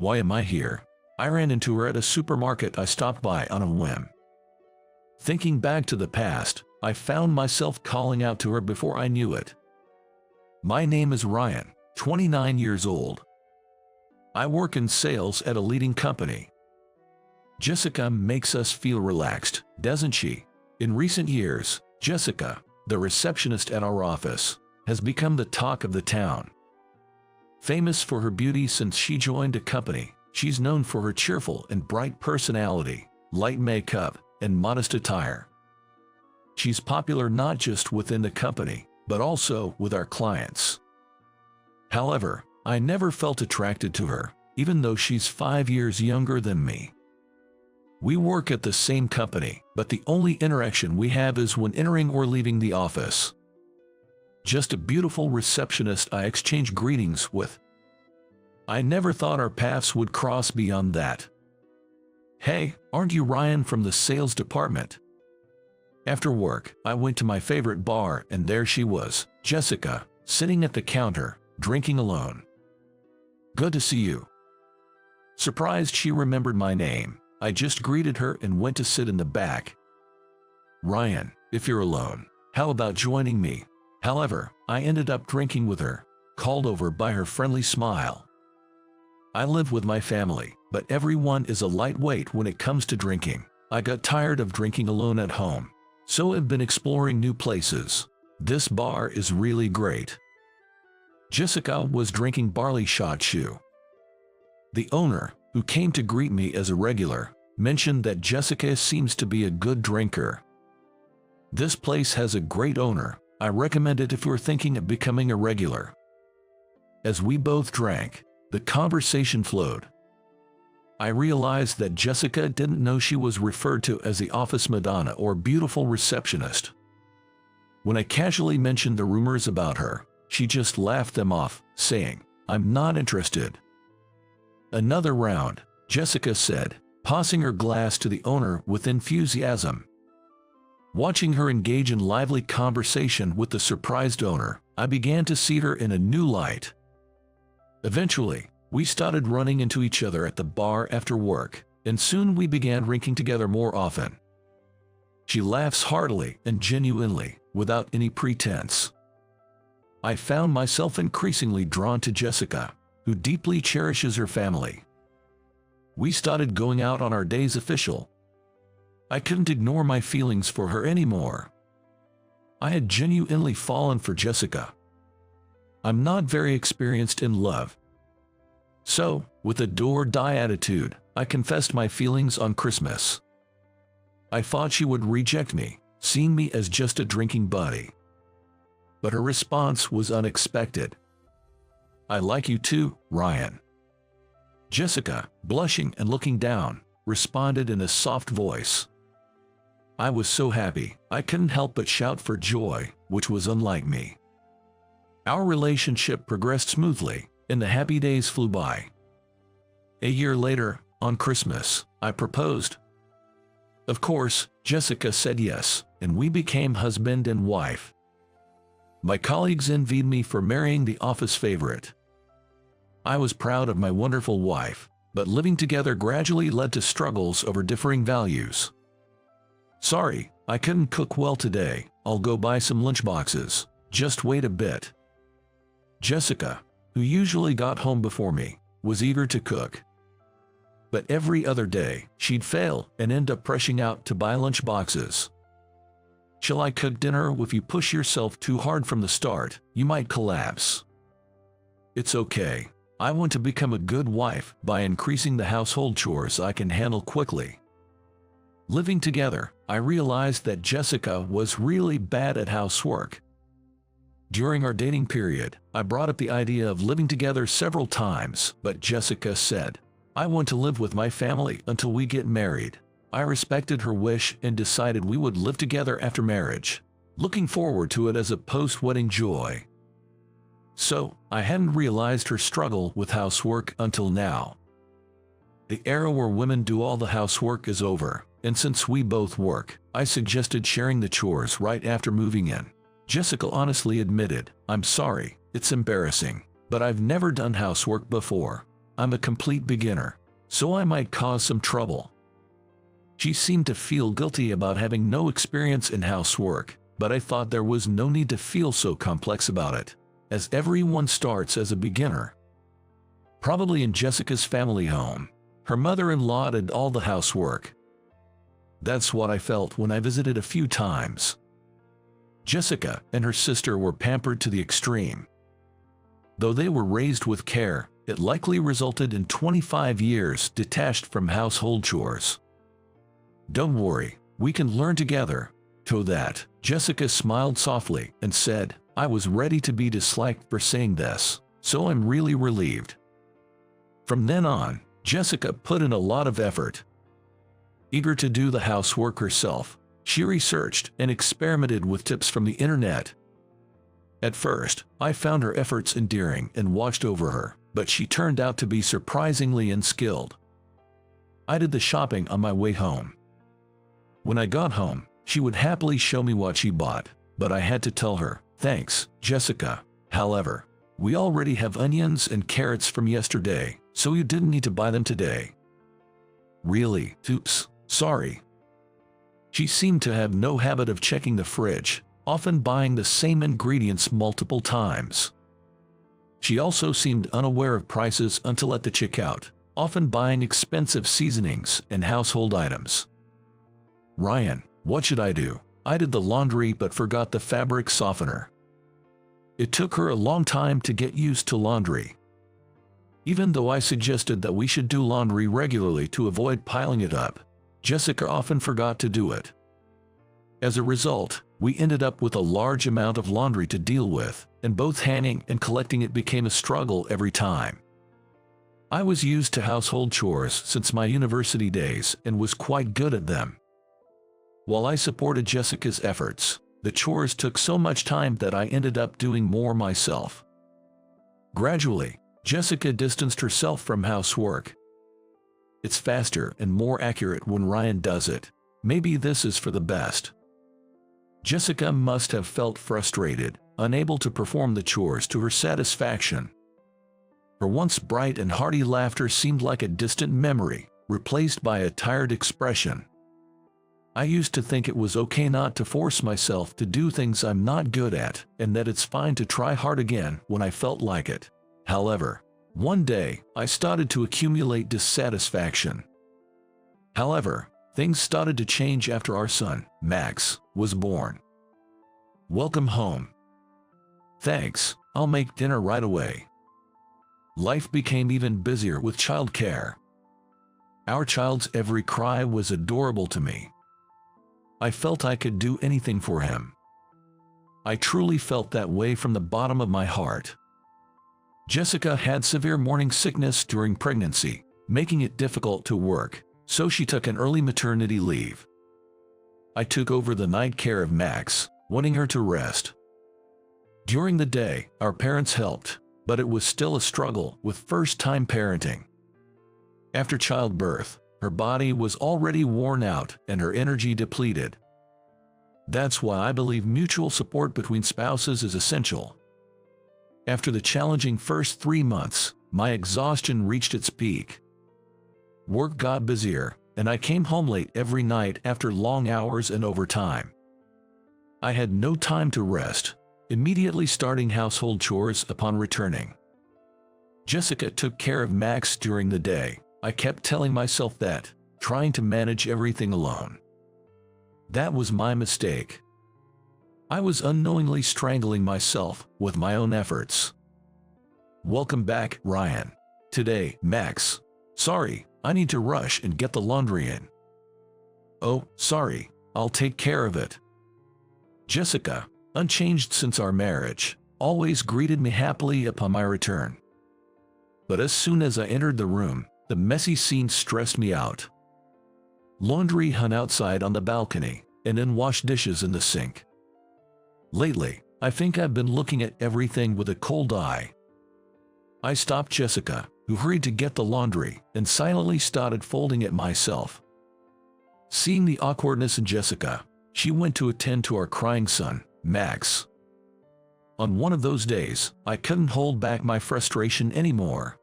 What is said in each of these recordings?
Why am I here? I ran into her at a supermarket I stopped by on a whim. Thinking back to the past, I found myself calling out to her before I knew it. My name is Ryan, 29 years old. I work in sales at a leading company. Jessica makes us feel relaxed, doesn't she? In recent years, Jessica, the receptionist at our office, has become the talk of the town. Famous for her beauty since she joined the company, she's known for her cheerful and bright personality, light makeup, and modest attire. She's popular not just within the company, but also with our clients. However, I never felt attracted to her, even though she's 5 years younger than me. We work at the same company, but the only interaction we have is when entering or leaving the office. Just a beautiful receptionist I exchange greetings with. I never thought our paths would cross beyond that. Hey, aren't you Ryan from the sales department? After work, I went to my favorite bar and there she was, Jessica, sitting at the counter, drinking alone. Good to see you. Surprised she remembered my name, I just greeted her and went to sit in the back. Ryan, if you're alone, how about joining me? However, I ended up drinking with her, called over by her friendly smile. I live with my family, but everyone is a lightweight when it comes to drinking. I got tired of drinking alone at home, so I've been exploring new places. This bar is really great. Jessica was drinking barley shot shoe. The owner, who came to greet me as a regular, mentioned that Jessica seems to be a good drinker. This place has a great owner. I recommend it if you're thinking of becoming a regular. As we both drank, the conversation flowed. I realized that Jessica didn't know she was referred to as the office Madonna or beautiful receptionist. When I casually mentioned the rumors about her, she just laughed them off, saying, "I'm not interested." Another round, Jessica said, passing her glass to the owner with enthusiasm. Watching her engage in lively conversation with the surprised owner, I began to see her in a new light. Eventually, we started running into each other at the bar after work, and soon we began drinking together more often. She laughs heartily and genuinely, without any pretense. I found myself increasingly drawn to Jessica, who deeply cherishes her family. We started going out on our days official. I couldn't ignore my feelings for her anymore. I had genuinely fallen for Jessica. I'm not very experienced in love. So, with a do-or-die attitude, I confessed my feelings on Christmas. I thought she would reject me, seeing me as just a drinking buddy. But her response was unexpected. "I like you too, Ryan." Jessica, blushing and looking down, responded in a soft voice. I was so happy, I couldn't help but shout for joy, which was unlike me. Our relationship progressed smoothly, and the happy days flew by. A year later, on Christmas, I proposed. Of course, Jessica said yes, and we became husband and wife. My colleagues envied me for marrying the office favorite. I was proud of my wonderful wife, but living together gradually led to struggles over differing values. "Sorry, I couldn't cook well today. I'll go buy some lunchboxes. Just wait a bit." Jessica, who usually got home before me, was eager to cook. But every other day, she'd fail and end up rushing out to buy lunchboxes. "Shall I cook dinner? If you push yourself too hard from the start, you might collapse." "It's okay. I want to become a good wife by increasing the household chores I can handle quickly." Living together, I realized that Jessica was really bad at housework. During our dating period, I brought up the idea of living together several times, but Jessica said, "I want to live with my family until we get married." I respected her wish and decided we would live together after marriage, looking forward to it as a post-wedding joy. So, I hadn't realized her struggle with housework until now. The era where women do all the housework is over, and since we both work, I suggested sharing the chores right after moving in. Jessica honestly admitted, "I'm sorry, it's embarrassing, but I've never done housework before." I'm a complete beginner, so I might cause some trouble. She seemed to feel guilty about having no experience in housework, but I thought there was no need to feel so complex about it, as everyone starts as a beginner. Probably in Jessica's family home, her mother-in-law did all the housework. That's what I felt when I visited a few times. Jessica and her sister were pampered to the extreme. Though they were raised with care, it likely resulted in 25 years detached from household chores. Don't worry, we can learn together. To that, Jessica smiled softly and said, I was ready to be disliked for saying this, so I'm really relieved. From then on, Jessica put in a lot of effort. Eager to do the housework herself, she researched and experimented with tips from the internet. At first, I found her efforts endearing and watched over her, but she turned out to be surprisingly unskilled. I did the shopping on my way home. When I got home, she would happily show me what she bought, but I had to tell her, thanks, Jessica. However, we already have onions and carrots from yesterday, so you didn't need to buy them today. Really? Oops, sorry. She seemed to have no habit of checking the fridge, often buying the same ingredients multiple times. She also seemed unaware of prices until at the checkout, often buying expensive seasonings and household items. Ryan, what should I do? I did the laundry but forgot the fabric softener. It took her a long time to get used to laundry. Even though I suggested that we should do laundry regularly to avoid piling it up, Jessica often forgot to do it. As a result, we ended up with a large amount of laundry to deal with, and both hanging and collecting it became a struggle every time. I was used to household chores since my university days and was quite good at them. While I supported Jessica's efforts, the chores took so much time that I ended up doing more myself. Gradually, Jessica distanced herself from housework. It's faster and more accurate when Ryan does it. Maybe this is for the best. Jessica must have felt frustrated, unable to perform the chores to her satisfaction. Her once bright and hearty laughter seemed like a distant memory, replaced by a tired expression. I used to think it was okay not to force myself to do things I'm not good at, and that it's fine to try hard again when I felt like it. However, one day, I started to accumulate dissatisfaction. However, things started to change after our son, Max, was born. Welcome home. Thanks, I'll make dinner right away. Life became even busier with childcare. Our child's every cry was adorable to me. I felt I could do anything for him. I truly felt that way from the bottom of my heart. Jessica had severe morning sickness during pregnancy, making it difficult to work, so she took an early maternity leave. I took over the night care of Max, wanting her to rest. During the day, our parents helped, but it was still a struggle with first-time parenting. After childbirth, her body was already worn out and her energy depleted. That's why I believe mutual support between spouses is essential. After the challenging first 3 months, my exhaustion reached its peak. Work got busier, and I came home late every night after long hours and overtime. I had no time to rest, immediately starting household chores upon returning. Jessica took care of Max during the day. I kept telling myself that, trying to manage everything alone. That was my mistake. I was unknowingly strangling myself with my own efforts. Welcome back, Ryan. Today, Max. Sorry, I need to rush and get the laundry in. Oh, sorry, I'll take care of it. Jessica, unchanged since our marriage, always greeted me happily upon my return. But as soon as I entered the room, the messy scene stressed me out. Laundry hung outside on the balcony, and unwashed dishes in the sink. Lately, I think I've been looking at everything with a cold eye. I stopped Jessica, who hurried to get the laundry, and silently started folding it myself. Seeing the awkwardness in Jessica, she went to attend to our crying son, Max. On one of those days, I couldn't hold back my frustration anymore.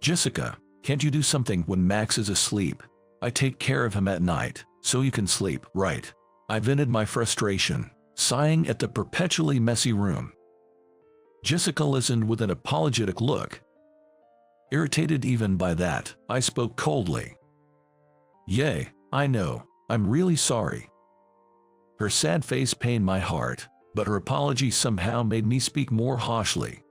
Jessica, can't you do something when Max is asleep? I take care of him at night, so you can sleep, right? I vented my frustration, sighing at the perpetually messy room. Jessica listened with an apologetic look. Irritated even by that, I spoke coldly. "Yay, I know, I'm really sorry." Her sad face pained my heart, but her apology somehow made me speak more harshly.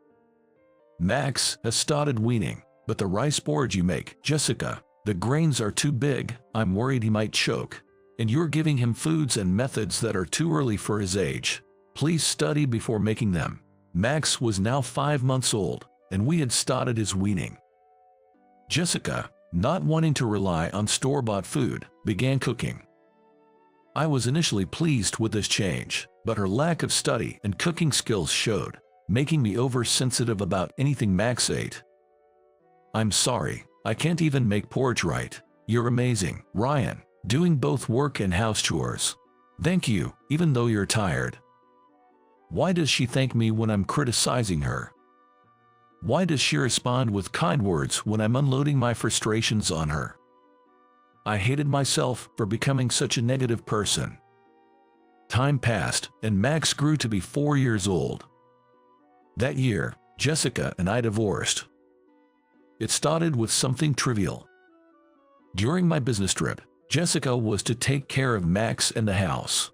"Max has started weaning, but the rice porridge you make, Jessica, the grains are too big, I'm worried he might choke. And you're giving him foods and methods that are too early for his age. Please study before making them." Max was now 5 months old, and we had started his weaning. Jessica, not wanting to rely on store-bought food, began cooking. I was initially pleased with this change, but her lack of study and cooking skills showed, making me oversensitive about anything Max ate. "I'm sorry, I can't even make porridge right. You're amazing, Ryan, doing both work and house chores. Thank you, even though you're tired." Why does she thank me when I'm criticizing her? Why does she respond with kind words when I'm unloading my frustrations on her? I hated myself for becoming such a negative person. Time passed, and Max grew to be 4 years old. That year, Jessica and I divorced. It started with something trivial. During my business trip, Jessica was to take care of Max and the house.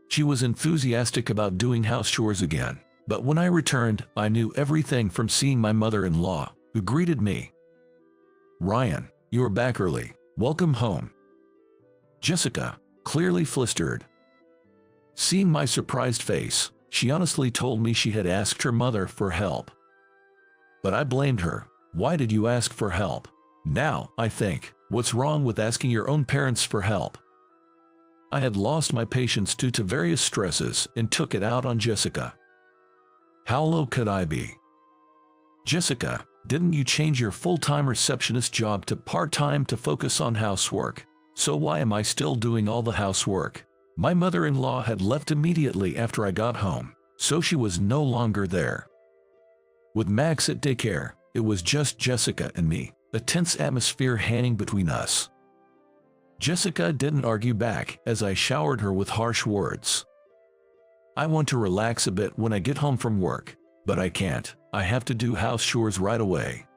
She was enthusiastic about doing house chores again, but when I returned, I knew everything from seeing my mother-in-law, who greeted me. "Ryan, you're back early. Welcome home." Jessica, clearly flustered. Seeing my surprised face, she honestly told me she had asked her mother for help. But I blamed her. "Why did you ask for help? Now, I think, what's wrong with asking your own parents for help?" I had lost my patience due to various stresses and took it out on Jessica. How low could I be? "Jessica, didn't you change your full-time receptionist job to part-time to focus on housework? So why am I still doing all the housework?" My mother-in-law had left immediately after I got home, so she was no longer there. With Max at daycare, it was just Jessica and me, a tense atmosphere hanging between us. Jessica didn't argue back as I showered her with harsh words. "I want to relax a bit when I get home from work, but I can't. I have to do house chores right away."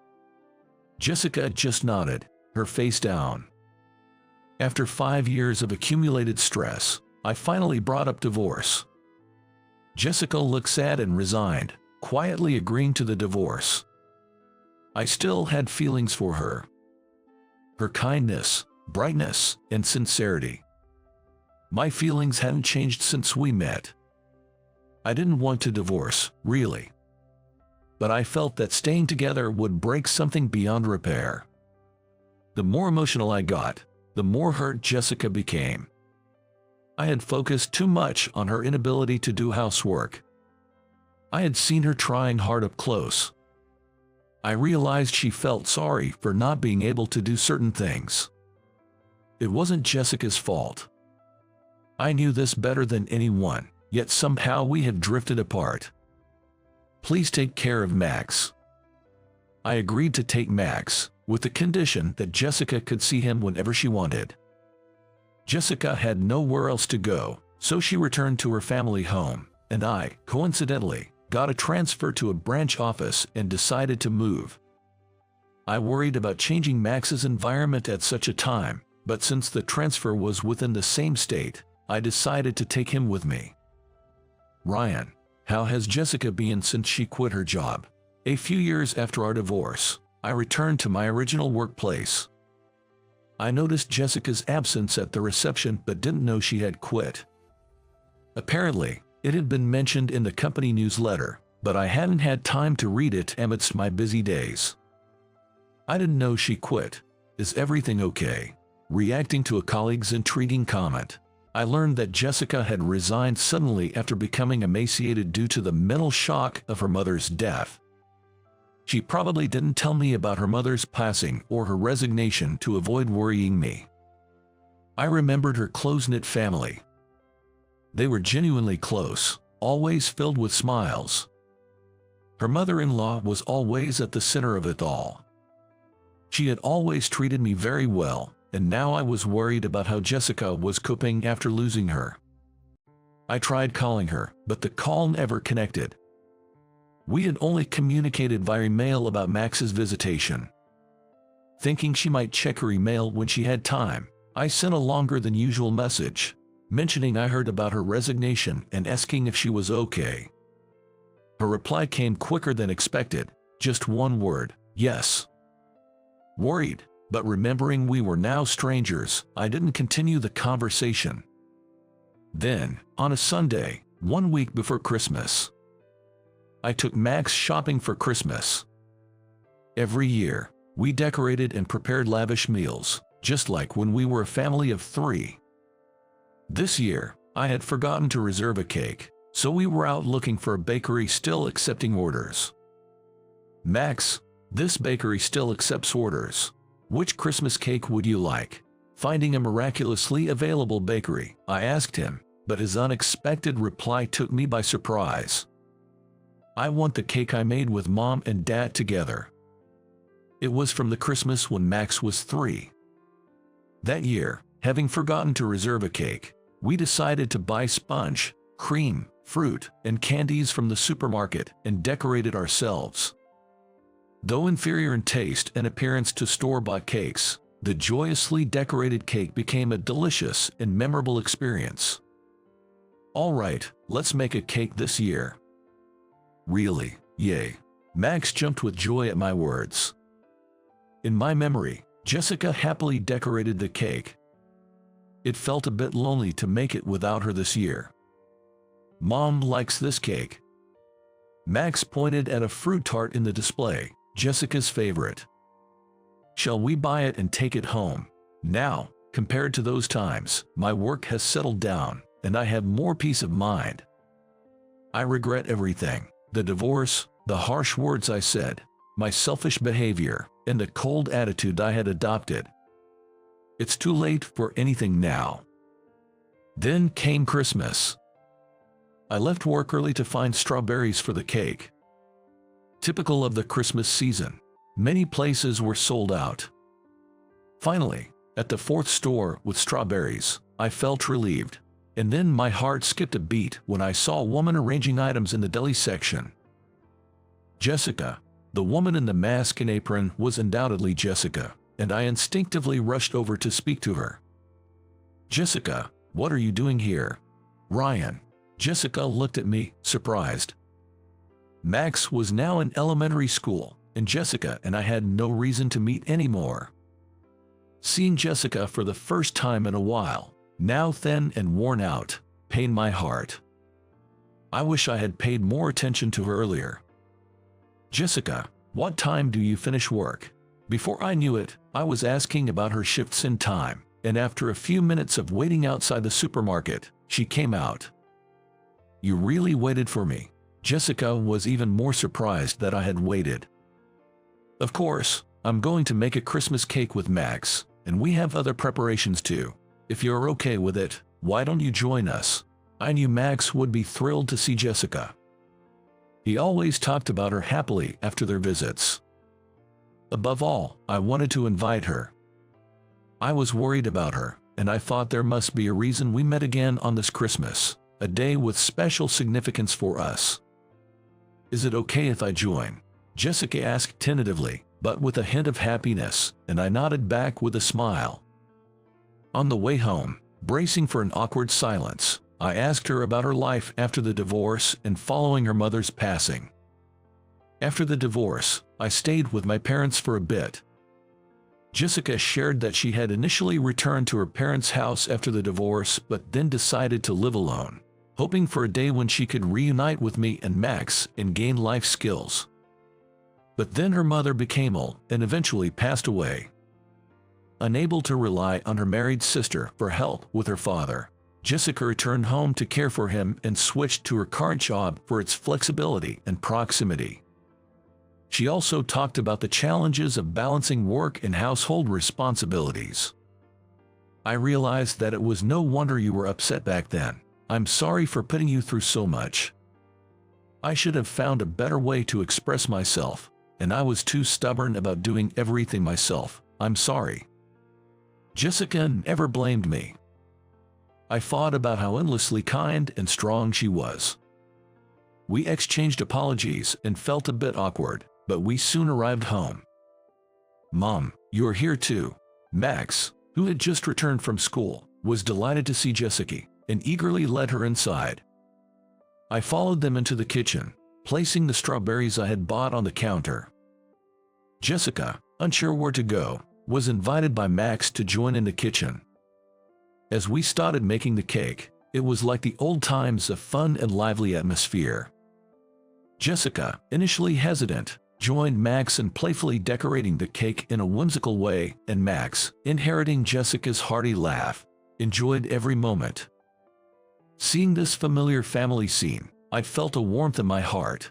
Jessica just nodded, her face down. After 5 years of accumulated stress, I finally brought up divorce. Jessica looked sad and resigned, quietly agreeing to the divorce. I still had feelings for her. Her kindness, brightness, and sincerity. My feelings hadn't changed since we met. I didn't want to divorce, really. But I felt that staying together would break something beyond repair. The more emotional I got, the more hurt Jessica became. I had focused too much on her inability to do housework. I had seen her trying hard up close. I realized she felt sorry for not being able to do certain things. It wasn't Jessica's fault. I knew this better than anyone, yet somehow we had drifted apart. "Please take care of Max." I agreed to take Max, with the condition that Jessica could see him whenever she wanted. Jessica had nowhere else to go, so she returned to her family home, and I, coincidentally, got a transfer to a branch office and decided to move. I worried about changing Max's environment at such a time, but since the transfer was within the same state, I decided to take him with me. "Ryan, how has Jessica been since she quit her job?" A few years after our divorce, I returned to my original workplace. I noticed Jessica's absence at the reception but didn't know she had quit. Apparently, it had been mentioned in the company newsletter, but I hadn't had time to read it amidst my busy days. I didn't know she quit. "Is everything okay?" Reacting to a colleague's intriguing comment, I learned that Jessica had resigned suddenly after becoming emaciated due to the mental shock of her mother's death. She probably didn't tell me about her mother's passing or her resignation to avoid worrying me. I remembered her close-knit family. They were genuinely close, always filled with smiles. Her mother-in-law was always at the center of it all. She had always treated me very well, and now I was worried about how Jessica was coping after losing her. I tried calling her, but the call never connected. We had only communicated via email about Max's visitation. Thinking she might check her email when she had time, I sent a longer than usual message, mentioning I heard about her resignation and asking if she was okay. Her reply came quicker than expected, just one word, yes. Worried, but remembering we were now strangers, I didn't continue the conversation. Then, on a Sunday, 1 week before Christmas, I took Max shopping for Christmas. Every year, we decorated and prepared lavish meals, just like when we were a family of 3. This year, I had forgotten to reserve a cake, so we were out looking for a bakery still accepting orders. Max, this bakery still accepts orders. Which Christmas cake would you like? Finding a miraculously available bakery, I asked him, but his unexpected reply took me by surprise. I want the cake I made with Mom and Dad together. It was from the Christmas when Max was 3. That year, having forgotten to reserve a cake, we decided to buy sponge, cream, fruit, and candies from the supermarket and decorate it ourselves. Though inferior in taste and appearance to store-bought cakes, the joyously decorated cake became a delicious and memorable experience. All right, let's make a cake this year. Really? Yay. Max jumped with joy at my words. In my memory, Jessica happily decorated the cake. It felt a bit lonely to make it without her this year. Mom likes this cake. Max pointed at a fruit tart in the display, Jessica's favorite. Shall we buy it and take it home? Now, compared to those times, my work has settled down, and I have more peace of mind. I regret everything. The divorce, the harsh words I said, my selfish behavior, and the cold attitude I had adopted. It's too late for anything now. Then came Christmas. I left work early to find strawberries for the cake. Typical of the Christmas season, many places were sold out. Finally, at the 4th store with strawberries, I felt relieved. And then my heart skipped a beat when I saw a woman arranging items in the deli section. Jessica, the woman in the mask and apron, was undoubtedly Jessica, and I instinctively rushed over to speak to her. Jessica, what are you doing here? Ryan. Jessica looked at me, surprised. Max was now in elementary school, and Jessica and I had no reason to meet anymore. Seeing Jessica for the first time in a while, now thin and worn out, pained my heart. I wish I had paid more attention to her earlier. Jessica, what time do you finish work? Before I knew it, I was asking about her shifts in time, and after a few minutes of waiting outside the supermarket, she came out. You really waited for me. Jessica was even more surprised that I had waited. Of course, I'm going to make a Christmas cake with Max, and we have other preparations too. If you're okay with it, why don't you join us? I knew Max would be thrilled to see Jessica. He always talked about her happily after their visits. Above all, I wanted to invite her. I was worried about her, and I thought there must be a reason we met again on this Christmas, a day with special significance for us. Is it okay if I join? Jessica asked tentatively, but with a hint of happiness, and I nodded back with a smile. On the way home, bracing for an awkward silence, I asked her about her life after the divorce and following her mother's passing. After the divorce, I stayed with my parents for a bit. Jessica shared that she had initially returned to her parents' house after the divorce but then decided to live alone, hoping for a day when she could reunite with me and Max and gain life skills. But then her mother became ill and eventually passed away. Unable to rely on her married sister for help with her father, Jessica returned home to care for him and switched to her current job for its flexibility and proximity. She also talked about the challenges of balancing work and household responsibilities. I realized that it was no wonder you were upset back then. I'm sorry for putting you through so much. I should have found a better way to express myself. and I was too stubborn about doing everything myself. I'm sorry. Jessica never blamed me. I thought about how endlessly kind and strong she was. We exchanged apologies and felt a bit awkward, but we soon arrived home. "Mom, you're here too." Max, who had just returned from school, was delighted to see Jessica and eagerly led her inside. I followed them into the kitchen, placing the strawberries I had bought on the counter. Jessica, unsure where to go, was invited by Max to join in the kitchen. As we started making the cake, it was like the old times of fun and lively atmosphere. Jessica, initially hesitant, joined Max in playfully decorating the cake in a whimsical way, and Max, inheriting Jessica's hearty laugh, enjoyed every moment. Seeing this familiar family scene, I felt a warmth in my heart.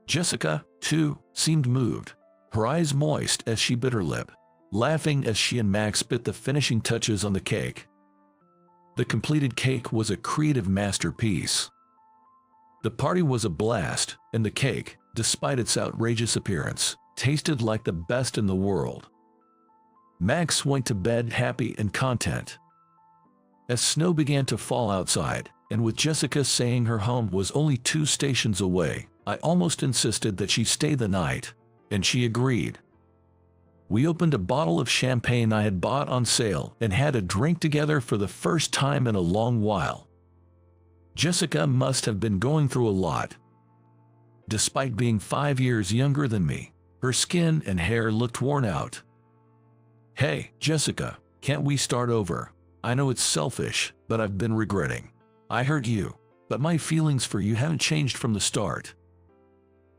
Jessica, too, seemed moved, her eyes moist as she bit her lip, laughing as she and Max bit the finishing touches on the cake. The completed cake was a creative masterpiece. The party was a blast, and the cake, despite its outrageous appearance, tasted like the best in the world. Max went to bed happy and content. As snow began to fall outside, and with Jessica saying her home was only 2 stations away, I almost insisted that she stay the night, and she agreed. We opened a bottle of champagne I had bought on sale and had a drink together for the first time in a long while. Jessica must have been going through a lot. Despite being 5 years younger than me, her skin and hair looked worn out. "Hey, Jessica, can't we start over? I know it's selfish, but I've been regretting. I hurt you, but my feelings for you haven't changed from the start."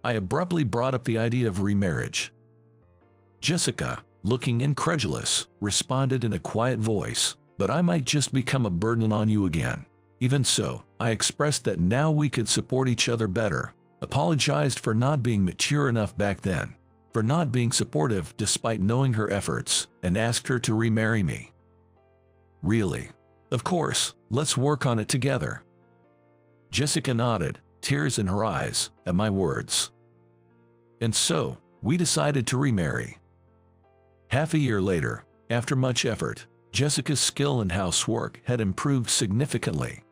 I abruptly brought up the idea of remarriage. Jessica, looking incredulous, responded in a quiet voice, "But I might just become a burden on you again." Even so, I expressed that now we could support each other better, apologized for not being mature enough back then, for not being supportive despite knowing her efforts, and asked her to remarry me. "Really? Of course, let's work on it together." Jessica nodded, tears in her eyes, at my words. And so, we decided to remarry. Half a year later, after much effort, Jessica's skill in housework had improved significantly.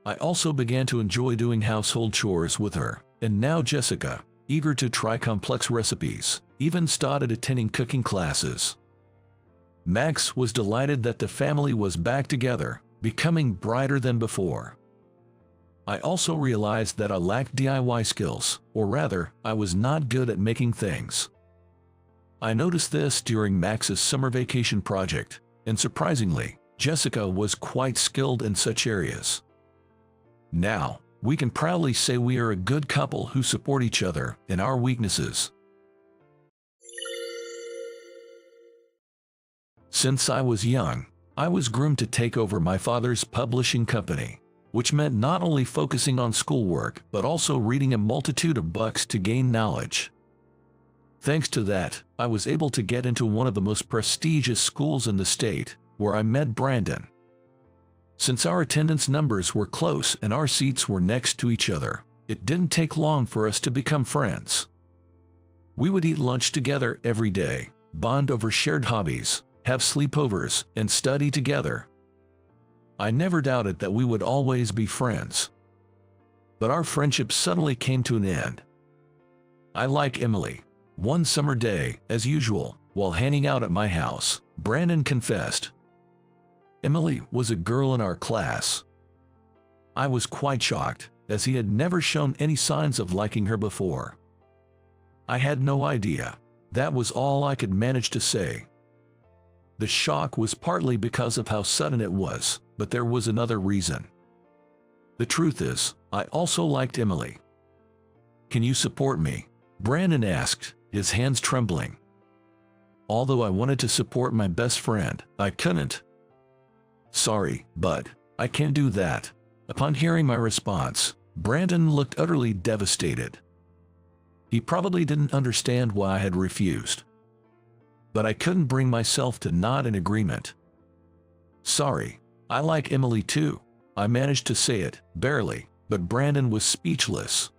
I also began to enjoy doing household chores with her, and now Jessica, eager to try complex recipes, even started attending cooking classes. Max was delighted that the family was back together, becoming brighter than before. I also realized that I lacked DIY skills, or rather, I was not good at making things. I noticed this during Max's summer vacation project, and surprisingly, Jessica was quite skilled in such areas. Now, we can proudly say we are a good couple who support each other in our weaknesses. Since I was young, I was groomed to take over my father's publishing company, which meant not only focusing on schoolwork but also reading a multitude of books to gain knowledge. Thanks to that, I was able to get into one of the most prestigious schools in the state, where I met Brandon. Since our attendance numbers were close and our seats were next to each other, it didn't take long for us to become friends. We would eat lunch together every day, bond over shared hobbies, have sleepovers, and study together. I never doubted that we would always be friends. But our friendship suddenly came to an end. I like Emily. One summer day, as usual, while hanging out at my house, Brandon confessed. Emily was a girl in our class. I was quite shocked, as he had never shown any signs of liking her before. I had no idea. That was all I could manage to say. The shock was partly because of how sudden it was, but there was another reason. The truth is, I also liked Emily. "Can you support me?" Brandon asked, his hands trembling. Although I wanted to support my best friend, I couldn't. "Sorry, but I can't do that." Upon hearing my response, Brandon looked utterly devastated. He probably didn't understand why I had refused. But I couldn't bring myself to nod in agreement. "Sorry, I like Emily too." I managed to say it, barely, but Brandon was speechless.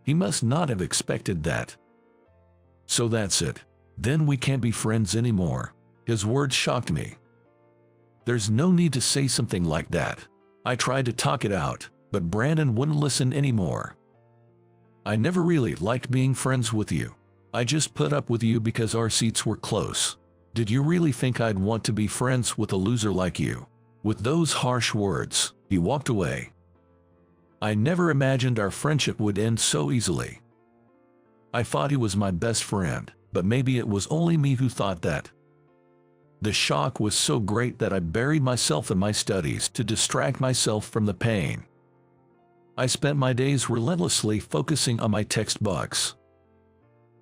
He must not have expected that. So that's it. Then we can't be friends anymore. His words shocked me. There's no need to say something like that. I tried to talk it out, but Brandon wouldn't listen anymore. I never really liked being friends with you. I just put up with you because our seats were close. Did you really think I'd want to be friends with a loser like you? With those harsh words, he walked away. I never imagined our friendship would end so easily. I thought he was my best friend, but maybe it was only me who thought that. The shock was so great that I buried myself in my studies to distract myself from the pain. I spent my days relentlessly focusing on my textbooks.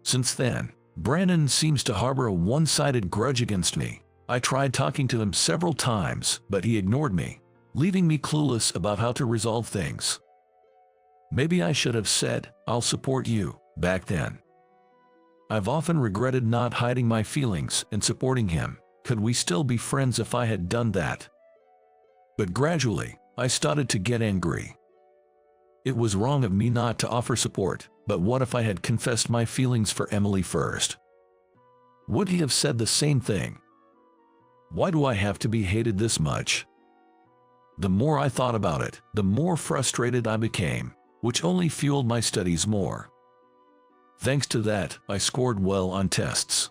Since then, Brandon seems to harbor a one-sided grudge against me. I tried talking to him several times, but he ignored me, leaving me clueless about how to resolve things. Maybe I should have said, "I'll support you," back then. I've often regretted not hiding my feelings and supporting him. Could we still be friends if I had done that? But gradually, I started to get angry. It was wrong of me not to offer support, but what if I had confessed my feelings for Emily first? Would he have said the same thing? Why do I have to be hated this much? The more I thought about it, the more frustrated I became, which only fueled my studies more. Thanks to that, I scored well on tests.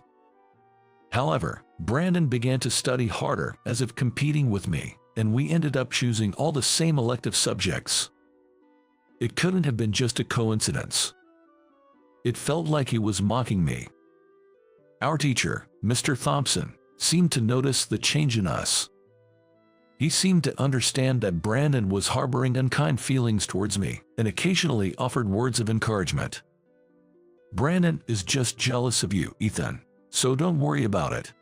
However, Brandon began to study harder as if competing with me, and we ended up choosing all the same elective subjects. It couldn't have been just a coincidence. It felt like he was mocking me. Our teacher, Mr. Thompson, seemed to notice the change in us. He seemed to understand that Brandon was harboring unkind feelings towards me and occasionally offered words of encouragement. "Brandon is just jealous of you, Ethan, so don't worry about it."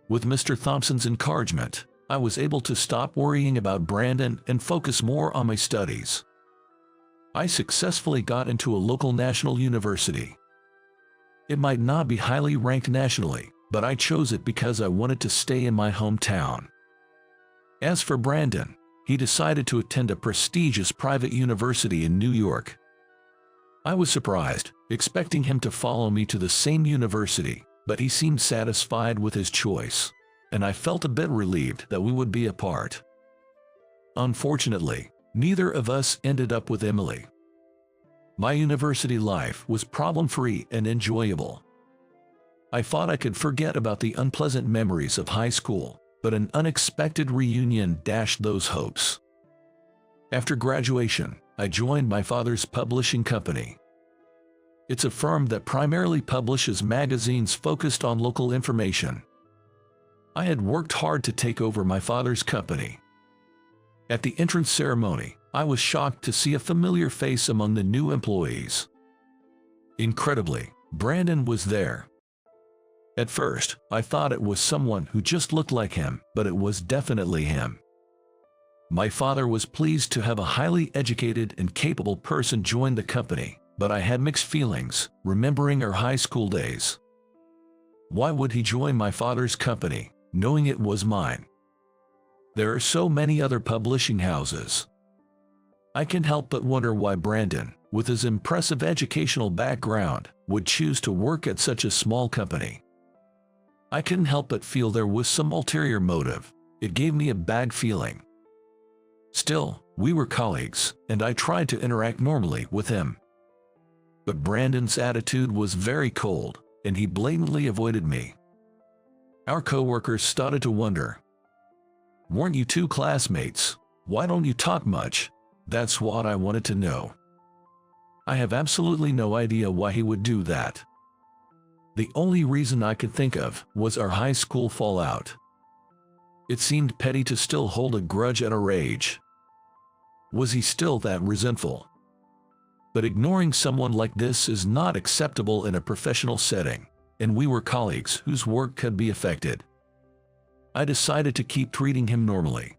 With Mr. Thompson's encouragement, I was able to stop worrying about Brandon and focus more on my studies. I successfully got into a local national university. It might not be highly ranked nationally, but I chose it because I wanted to stay in my hometown. As for Brandon, he decided to attend a prestigious private university in New York. I was surprised, expecting him to follow me to the same university, but he seemed satisfied with his choice, and I felt a bit relieved that we would be apart. Unfortunately, neither of us ended up with Emily. My university life was problem-free and enjoyable. I thought I could forget about the unpleasant memories of high school, but an unexpected reunion dashed those hopes. After graduation, I joined my father's publishing company. It's a firm that primarily publishes magazines focused on local information. I had worked hard to take over my father's company. At the entrance ceremony, I was shocked to see a familiar face among the new employees. Incredibly, Brandon was there. At first, I thought it was someone who just looked like him, but it was definitely him. My father was pleased to have a highly educated and capable person join the company, but I had mixed feelings, remembering our high school days. Why would he join my father's company, knowing it was mine? There are so many other publishing houses. I can't help but wonder why Brandon, with his impressive educational background, would choose to work at such a small company. I couldn't help but feel there was some ulterior motive. It gave me a bad feeling. Still, we were colleagues, and I tried to interact normally with him. But Brandon's attitude was very cold, and he blatantly avoided me. Our coworkers started to wonder, "Weren't you two classmates? Why don't you talk much?" That's what I wanted to know. I have absolutely no idea why he would do that. The only reason I could think of was our high school fallout. It seemed petty to still hold a grudge at our age. Was he still that resentful? But ignoring someone like this is not acceptable in a professional setting, and we were colleagues whose work could be affected. I decided to keep treating him normally.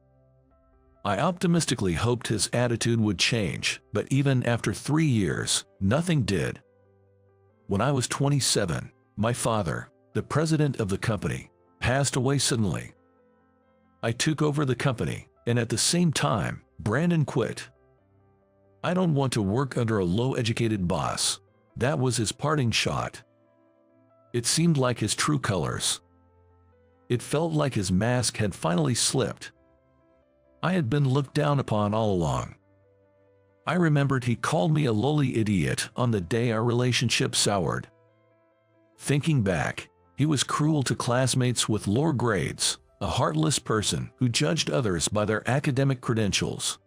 I optimistically hoped his attitude would change, but even after 3 years, nothing did. When I was 27, my father, the president of the company, passed away suddenly. I took over the company, and at the same time, Brandon quit. I don't want to work under a low-educated boss. That was his parting shot. It seemed like his true colors. It felt like his mask had finally slipped. I had been looked down upon all along. I remembered he called me a lowly idiot on the day our relationship soured. Thinking back, he was cruel to classmates with lower grades, a heartless person who judged others by their academic credentials.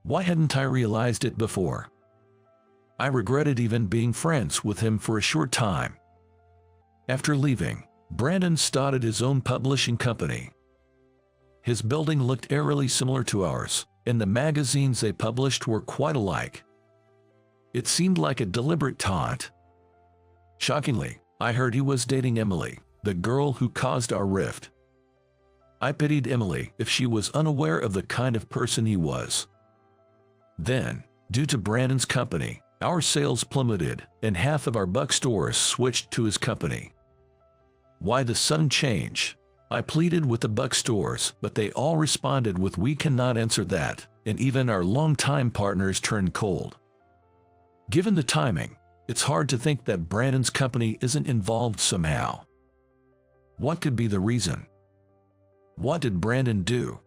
Why hadn't I realized it before? I regretted even being friends with him for a short time. After leaving, Brandon started his own publishing company. His building looked eerily similar to ours, and the magazines they published were quite alike. It seemed like a deliberate taunt. Shockingly, I heard he was dating Emily, the girl who caused our rift. I pitied Emily if she was unaware of the kind of person he was. Then, due to Brandon's company, our sales plummeted, and half of our bookstores switched to his company. Why the sudden change? I pleaded with the bookstores, but they all responded with "We cannot answer that," and even our longtime partners turned cold. Given the timing, it's hard to think that Brandon's company isn't involved somehow. What could be the reason? What did Brandon do?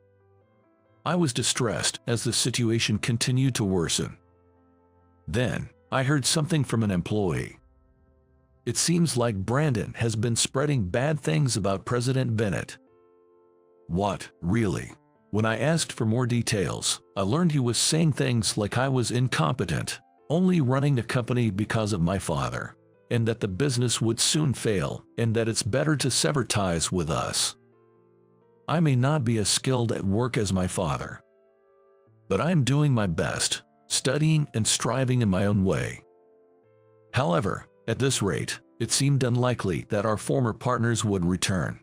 I was distressed as the situation continued to worsen. Then, I heard something from an employee. It seems like Brandon has been spreading bad things about President Bennett. What, really? When I asked for more details, I learned he was saying things like I was incompetent, only running a company because of my father, and that the business would soon fail, and that it's better to sever ties with us. I may not be as skilled at work as my father, but I am doing my best, studying and striving in my own way. However, at this rate, it seemed unlikely that our former partners would return.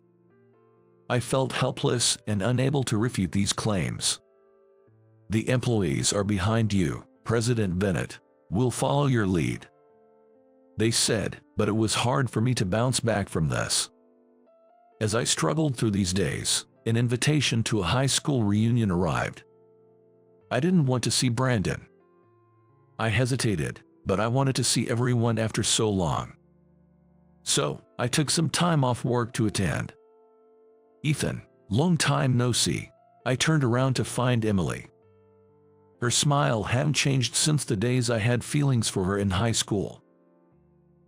I felt helpless and unable to refute these claims. The employees are behind you, President Bennett. We'll follow your lead, they said, but it was hard for me to bounce back from this. As I struggled through these days, an invitation to a high school reunion arrived. I didn't want to see Brandon. I hesitated, but I wanted to see everyone after so long. So, I took some time off work to attend. "Ethan, long time no see." I turned around to find Emily. Her smile hadn't changed since the days I had feelings for her in high school.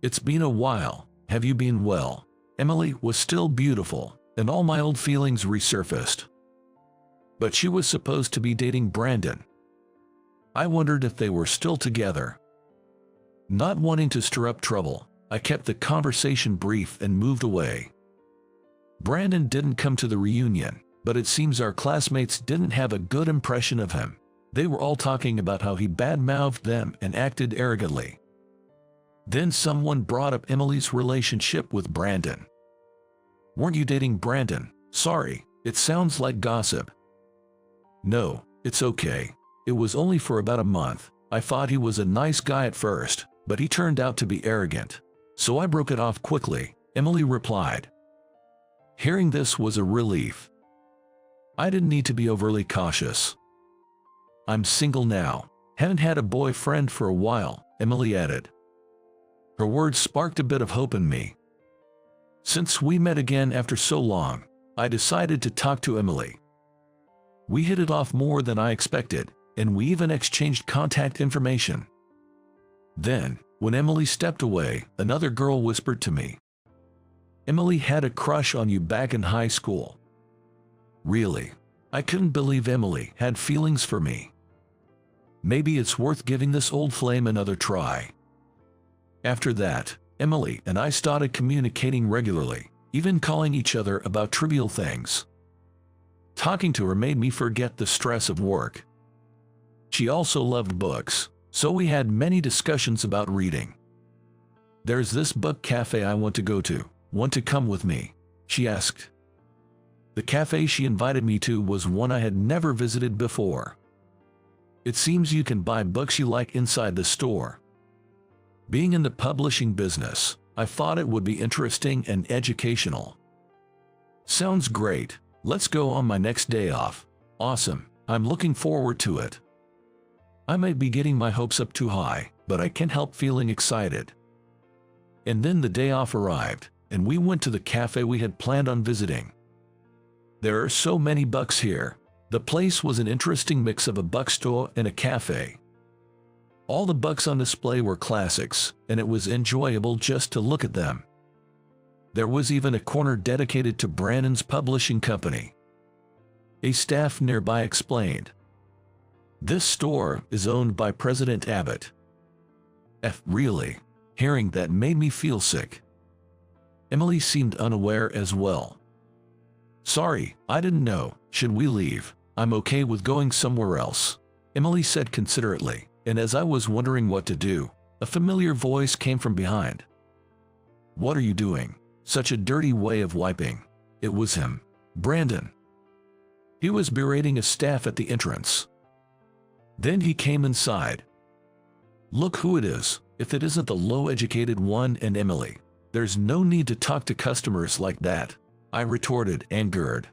"It's been a while, have you been well?" Emily was still beautiful, and all my old feelings resurfaced. But she was supposed to be dating Brandon. I wondered if they were still together. Not wanting to stir up trouble, I kept the conversation brief and moved away. Brandon didn't come to the reunion, but it seems our classmates didn't have a good impression of him. They were all talking about how he bad-mouthed them and acted arrogantly. Then someone brought up Emily's relationship with Brandon. "Weren't you dating Brandon?" "Sorry, it sounds like gossip." "No, it's okay. It was only for about a month. I thought he was a nice guy at first, but he turned out to be arrogant. So I broke it off quickly," Emily replied. Hearing this was a relief. I didn't need to be overly cautious. "I'm single now. Haven't had a boyfriend for a while," Emily added. Her words sparked a bit of hope in me. Since we met again after so long, I decided to talk to Emily. We hit it off more than I expected, and we even exchanged contact information. Then, when Emily stepped away, another girl whispered to me, "Emily had a crush on you back in high school." Really? I couldn't believe Emily had feelings for me. Maybe it's worth giving this old flame another try. After that, Emily and I started communicating regularly, even calling each other about trivial things. Talking to her made me forget the stress of work. She also loved books, so we had many discussions about reading. "There's this book cafe I want to go to. Want to come with me?" she asked. The cafe she invited me to was one I had never visited before. It seems you can buy books you like inside the store. Being in the publishing business, I thought it would be interesting and educational. "Sounds great. Let's go on my next day off." "Awesome. I'm looking forward to it." I might be getting my hopes up too high, but I can't help feeling excited. And then the day off arrived, and we went to the cafe we had planned on visiting. There are so many books here. The place was an interesting mix of a bookstore and a cafe. All the books on display were classics, and it was enjoyable just to look at them. There was even a corner dedicated to Brandon's publishing company. A staff nearby explained, "This store is owned by President Abbott." Really? Hearing that made me feel sick. Emily seemed unaware as well. "Sorry, I didn't know. Should we leave? I'm okay with going somewhere else," Emily said considerately, and as I was wondering what to do, a familiar voice came from behind. "What are you doing? Such a dirty way of wiping." It was him, Brandon. He was berating his staff at the entrance. Then he came inside. "Look who it is, if it isn't the low-educated one and Emily. There's no need to talk to customers like that," I retorted, angered.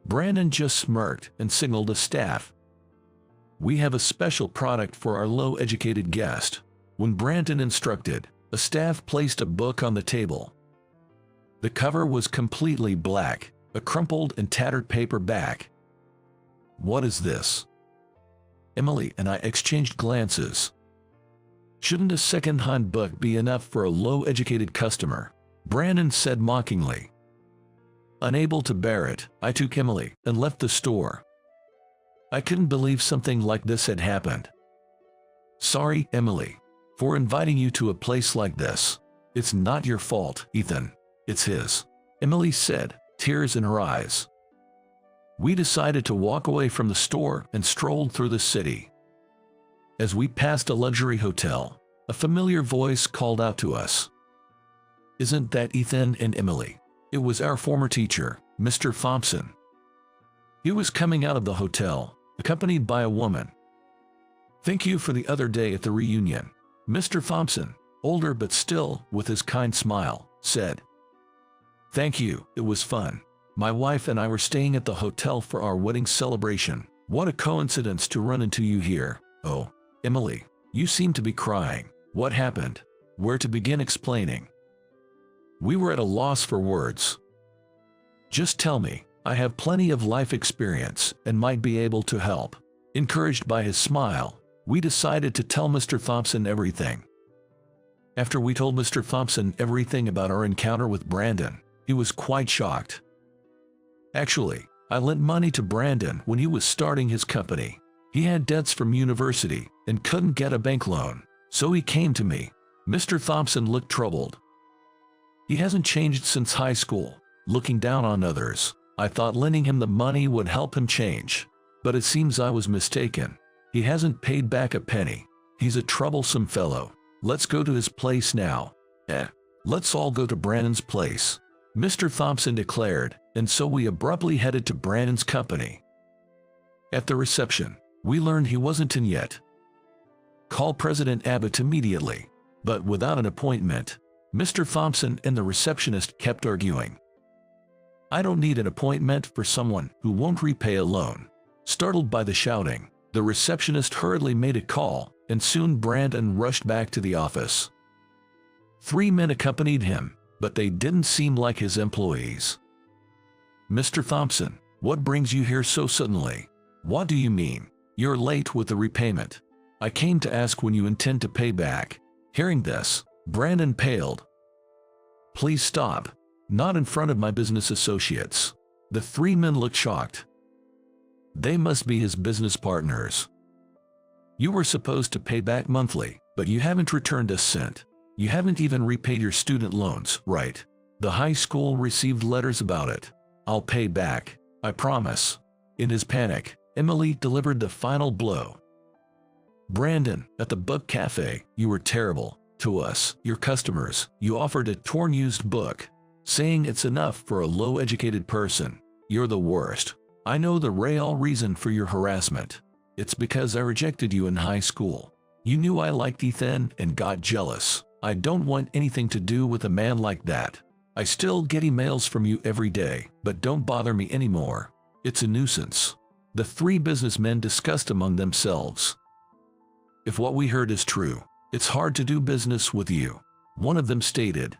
Brandon just smirked and signaled the staff. "We have a special product for our low-educated guest." When Brandon instructed, a staff placed a book on the table. The cover was completely black, a crumpled and tattered paperback. "What is this?" Emily and I exchanged glances. "Shouldn't a second-hand book be enough for a low-educated customer?" Brandon said mockingly. Unable to bear it, I took Emily and left the store. I couldn't believe something like this had happened. "Sorry, Emily, for inviting you to a place like this. It's not your fault, Ethan. It's his," Emily said, tears in her eyes. We decided to walk away from the store and strolled through the city. As we passed a luxury hotel, a familiar voice called out to us. "Isn't that Ethan and Emily?" It was our former teacher, Mr. Thompson. He was coming out of the hotel, accompanied by a woman. "Thank you for the other day at the reunion," Mr. Thompson, older but still with his kind smile, said. "Thank you, it was fun. My wife and I were staying at the hotel for our wedding celebration. What a coincidence to run into you here. Oh, Emily, you seem to be crying. What happened?" Where to begin explaining? We were at a loss for words. "Just tell me, I have plenty of life experience and might be able to help." Encouraged by his smile, we decided to tell Mr. Thompson everything. After we told Mr. Thompson everything about our encounter with Brandon, he was quite shocked. "Actually, I lent money to Brandon when he was starting his company. He had debts from university and couldn't get a bank loan, so he came to me." Mr. Thompson looked troubled. "He hasn't changed since high school, looking down on others. I thought lending him the money would help him change, but it seems I was mistaken. He hasn't paid back a penny. He's a troublesome fellow. Let's go to his place now." Let's all go to Brandon's place," Mr. Thompson declared, and so we abruptly headed to Brandon's company. At the reception, we learned he wasn't in yet. "Call President Abbott immediately," but without an appointment. Mr. Thompson and the receptionist kept arguing. "I don't need an appointment for someone who won't repay a loan." Startled by the shouting, the receptionist hurriedly made a call, and soon Brandon rushed back to the office. 3 men accompanied him, but they didn't seem like his employees. "Mr. Thompson, what brings you here so suddenly?" "What do you mean? You're late with the repayment. I came to ask when you intend to pay back." Hearing this, Brandon paled. "Please stop. Not in front of my business associates." The 3 men looked shocked. They must be his business partners. "You were supposed to pay back monthly, but you haven't returned a cent. You haven't even repaid your student loans, right? The high school received letters about it. I'll pay back, I promise." In his panic, Emily delivered the final blow. "Brandon, at the book cafe, you were terrible. To us, your customers, you offered a torn used book, saying it's enough for a low-educated person. You're the worst. I know the real reason for your harassment. It's because I rejected you in high school. You knew I liked Ethan and got jealous. I don't want anything to do with a man like that. I still get emails from you every day, but don't bother me anymore. It's a nuisance." The 3 businessmen discussed among themselves. If what we heard is true, it's hard to do business with you," one of them stated.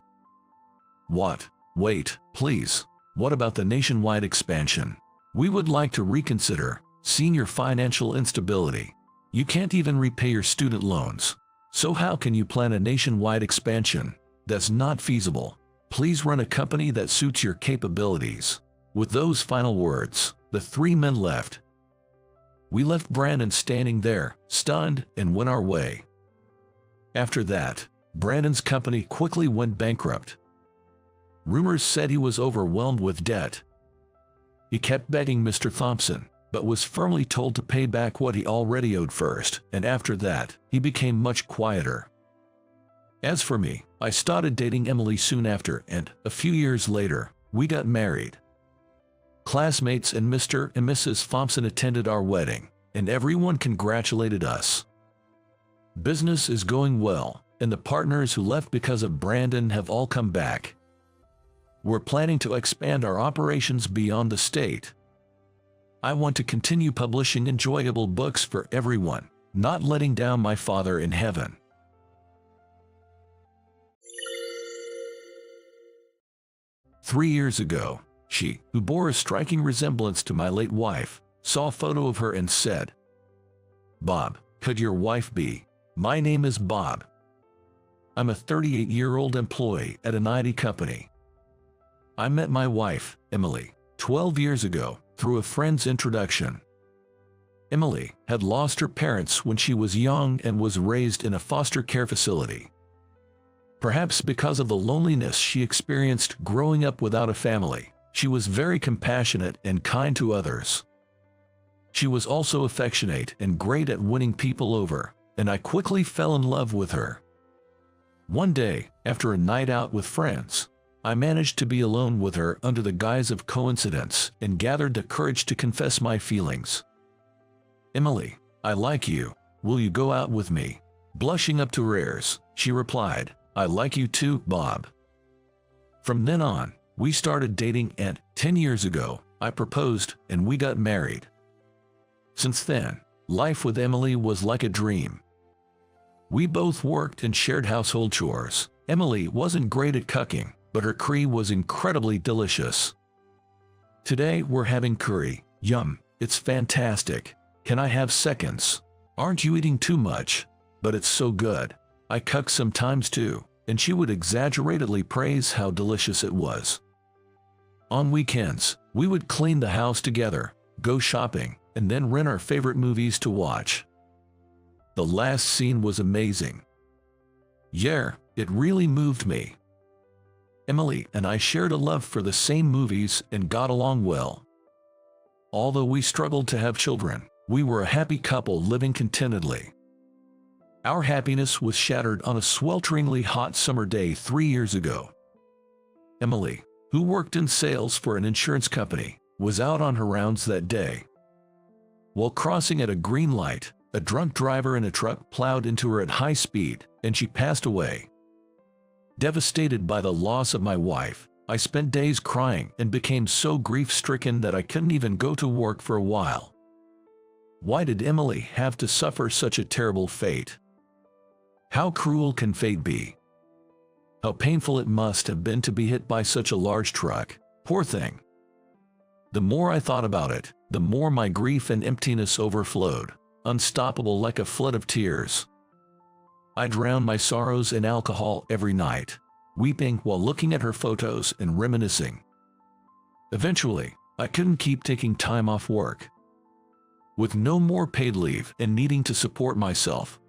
"What? Wait, please. What about the nationwide expansion? We would like to reconsider, seeing your financial instability. You can't even repay your student loans. So how can you plan a nationwide expansion? That's not feasible. Please run a company that suits your capabilities." With those final words, the three men left. We left Brandon standing there, stunned, and went our way. After that, Brandon's company quickly went bankrupt. Rumors said he was overwhelmed with debt. He kept begging Mr. Thompson, but was firmly told to pay back what he already owed first, and after that, he became much quieter. As for me, I started dating Emily soon after, and, a few years later, we got married. Classmates and Mr. and Mrs. Thompson attended our wedding, and everyone congratulated us. Business is going well, and the partners who left because of Brandon have all come back. We're planning to expand our operations beyond the state. I want to continue publishing enjoyable books for everyone, not letting down my Father in heaven. "3 years ago, she, who bore a striking resemblance to my late wife, saw a photo of her and said, 'Bob, could your wife be? My name is Bob. I'm a 38-year-old employee at an IT company. I met my wife, Emily, 12 years ago, through a friend's introduction. Emily had lost her parents when she was young and was raised in a foster care facility. Perhaps because of the loneliness she experienced growing up without a family, she was very compassionate and kind to others. She was also affectionate and great at winning people over, and I quickly fell in love with her. One day, after a night out with friends, I managed to be alone with her under the guise of coincidence and gathered the courage to confess my feelings. 'Emily, I like you. Will you go out with me?' Blushing up to ears, she replied, 'I like you too, Bob.' From then on, we started dating, and 10 years ago, I proposed and we got married. Since then, life with Emily was like a dream. We both worked and shared household chores. Emily wasn't great at cooking, but her curry was incredibly delicious. Today we're having curry. Yum, it's fantastic. Can I have seconds? Aren't you eating too much? But it's so good. I cook sometimes too, and she would exaggeratedly praise how delicious it was. On weekends, we would clean the house together, go shopping, and then rent our favorite movies to watch. The last scene was amazing. Yeah, it really moved me. Emily and I shared a love for the same movies and got along well. Although we struggled to have children, we were a happy couple living contentedly. Our happiness was shattered on a swelteringly hot summer day 3 years ago. Emily, who worked in sales for an insurance company, was out on her rounds that day. While crossing at a green light, a drunk driver in a truck plowed into her at high speed, and she passed away. Devastated by the loss of my wife, I spent days crying and became so grief-stricken that I couldn't even go to work for a while. Why did Emily have to suffer such a terrible fate? How cruel can fate be? How painful it must have been to be hit by such a large truck. Poor thing. The more I thought about it, the more my grief and emptiness overflowed, unstoppable like a flood of tears. I drowned my sorrows in alcohol every night, weeping while looking at her photos and reminiscing. Eventually, I couldn't keep taking time off work. With no more paid leave and needing to support myself,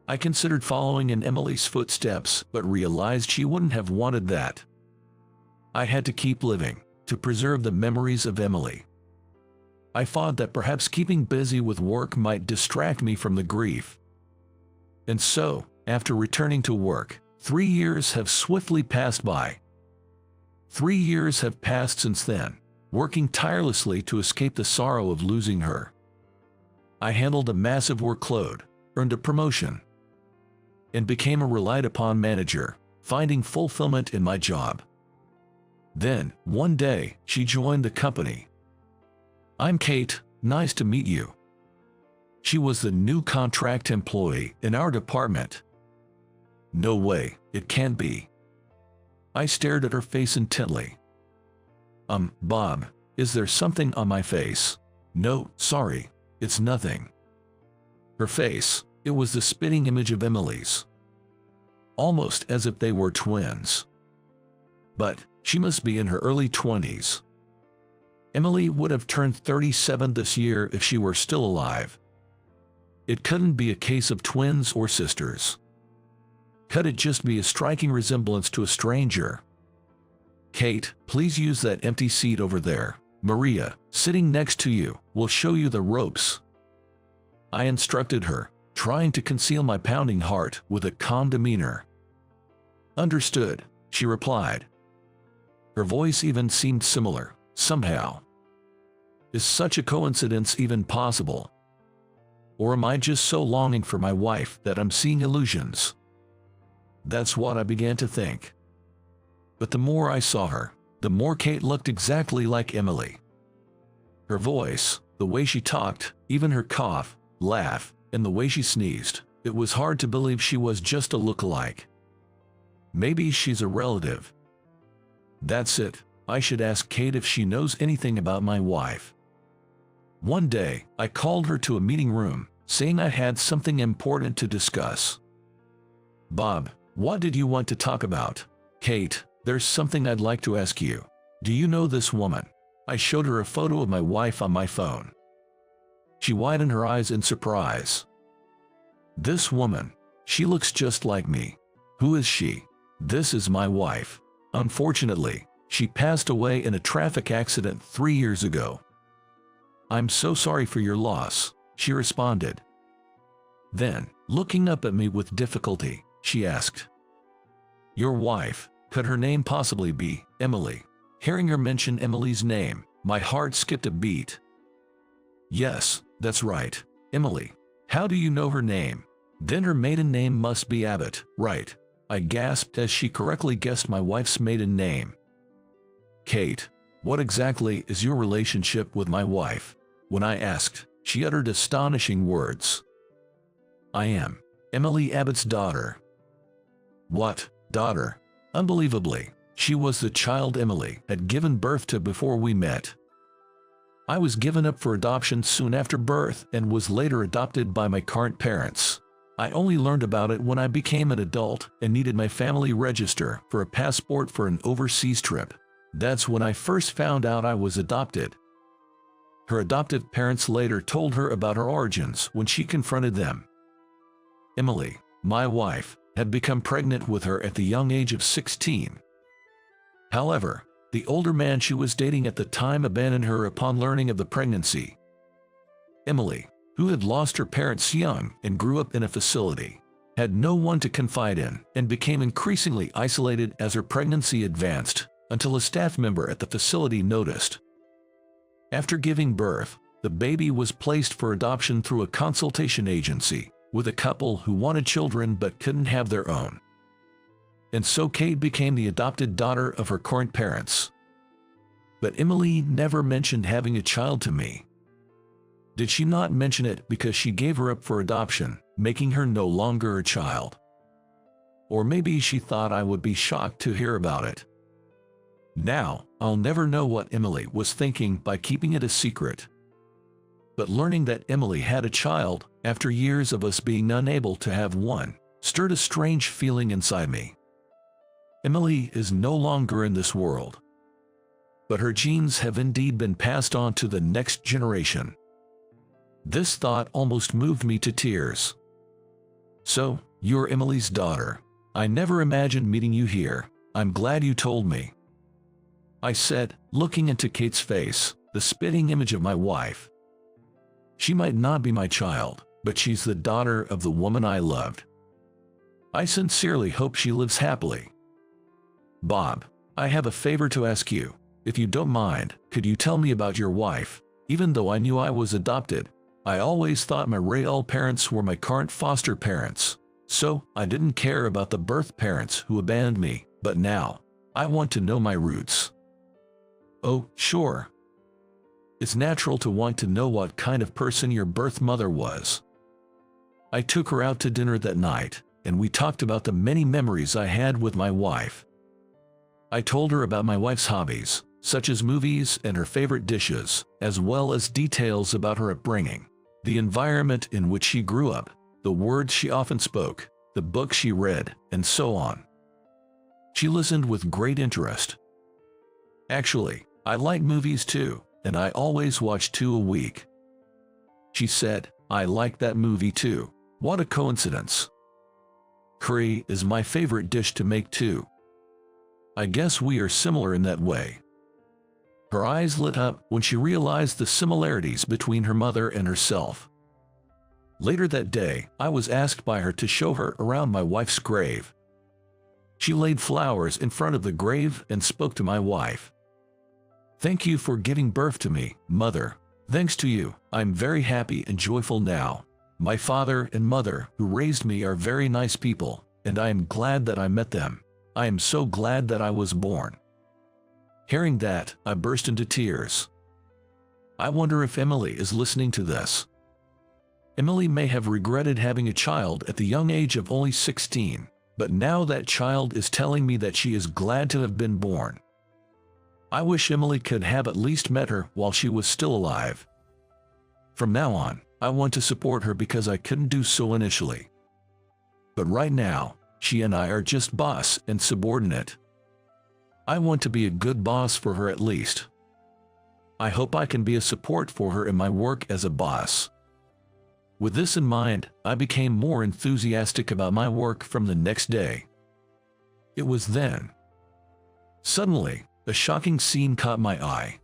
I considered following in Emily's footsteps, but realized she wouldn't have wanted that. I had to keep living, to preserve the memories of Emily. I thought that perhaps keeping busy with work might distract me from the grief. And so, after returning to work, 3 years have swiftly passed by. 3 years have passed since then, working tirelessly to escape the sorrow of losing her. I handled a massive workload, earned a promotion, and became a relied-upon manager, finding fulfillment in my job. Then, one day, she joined the company. "I'm Kate, nice to meet you." She was the new contract employee in our department. No way, it can't be. I stared at her face intently. Bob, is there something on my face? No, sorry, it's nothing. Her face, it was the spitting image of Emily's. Almost as if they were twins. But she must be in her early 20s. Emily would have turned 37 this year if she were still alive. It couldn't be a case of twins or sisters. Could it just be a striking resemblance to a stranger? Kate, please use that empty seat over there. Maria, sitting next to you, will show you the ropes. I instructed her, trying to conceal my pounding heart with a calm demeanor. Understood, she replied. Her voice even seemed similar, somehow. Is such a coincidence even possible? Or am I just so longing for my wife that I'm seeing illusions? That's what I began to think. But the more I saw her, the more Kate looked exactly like Emily. Her voice, the way she talked, even her cough, laugh, and the way she sneezed, it was hard to believe she was just a look-alike. Maybe she's a relative. That's it, I should ask Kate if she knows anything about my wife. One day, I called her to a meeting room, saying I had something important to discuss. Bob, what did you want to talk about? Kate, there's something I'd like to ask you. Do you know this woman? I showed her a photo of my wife on my phone. She widened her eyes in surprise. This woman, she looks just like me. Who is she? This is my wife. Unfortunately, she passed away in a traffic accident 3 years ago. I'm so sorry for your loss, she responded. Then, looking up at me with difficulty, she asked, Your wife, could her name possibly be Emily? Hearing her mention Emily's name, my heart skipped a beat. Yes, that's right, Emily. How do you know her name? Then her maiden name must be Abbott, right? I gasped as she correctly guessed my wife's maiden name. Kate, what exactly is your relationship with my wife? When I asked, she uttered astonishing words. I am Emily Abbott's daughter. What, daughter? Unbelievably, she was the child Emily had given birth to before we met. I was given up for adoption soon after birth and was later adopted by my current parents. I only learned about it when I became an adult and needed my family register for a passport for an overseas trip. That's when I first found out I was adopted. Her adoptive parents later told her about her origins when she confronted them. Emily, my wife, had become pregnant with her at the young age of 16. However, the older man she was dating at the time abandoned her upon learning of the pregnancy. Emily, who had lost her parents young and grew up in a facility, had no one to confide in and became increasingly isolated as her pregnancy advanced, until a staff member at the facility noticed. After giving birth, the baby was placed for adoption through a consultation agency with a couple who wanted children but couldn't have their own. And so Kate became the adopted daughter of her current parents. But Emily never mentioned having a child to me. Did she not mention it because she gave her up for adoption, making her no longer a child? Or maybe she thought I would be shocked to hear about it. Now, I'll never know what Emily was thinking by keeping it a secret. But learning that Emily had a child, after years of us being unable to have one, stirred a strange feeling inside me. Emily is no longer in this world. But her genes have indeed been passed on to the next generation. This thought almost moved me to tears. So, you're Emily's daughter. I never imagined meeting you here. I'm glad you told me. I said, looking into Kate's face, the spitting image of my wife. She might not be my child, but she's the daughter of the woman I loved. I sincerely hope she lives happily. Bob, I have a favor to ask you. If you don't mind, could you tell me about your wife? Even though I knew I was adopted, I always thought my real parents were my current foster parents. So, I didn't care about the birth parents who abandoned me, but now, I want to know my roots. Oh, sure. it's natural to want to know what kind of person your birth mother was. I took her out to dinner that night, and we talked about the many memories I had with my wife. I told her about my wife's hobbies, such as movies and her favorite dishes, as well as details about her upbringing, the environment in which she grew up, the words she often spoke, the books she read, and so on. She listened with great interest. Actually, I like movies too, and I always watch 2 a week. She said, I like that movie too. What a coincidence. Curry is my favorite dish to make too. I guess we are similar in that way. Her eyes lit up when she realized the similarities between her mother and herself. Later that day, I was asked by her to show her around my wife's grave. She laid flowers in front of the grave and spoke to my wife. Thank you for giving birth to me, Mother. Thanks to you, I'm very happy and joyful now. My father and mother who raised me are very nice people, and I am glad that I met them. I am so glad that I was born. Hearing that, I burst into tears. I wonder if Emily is listening to this. Emily may have regretted having a child at the young age of only 16, but now that child is telling me that she is glad to have been born. I wish Emily could have at least met her while she was still alive. From now on, I want to support her because I couldn't do so initially. But right now, she and I are just boss and subordinate. I want to be a good boss for her at least. I hope I can be a support for her in my work as a boss. With this in mind, I became more enthusiastic about my work from the next day. It was then. Suddenly, a shocking scene caught my eye.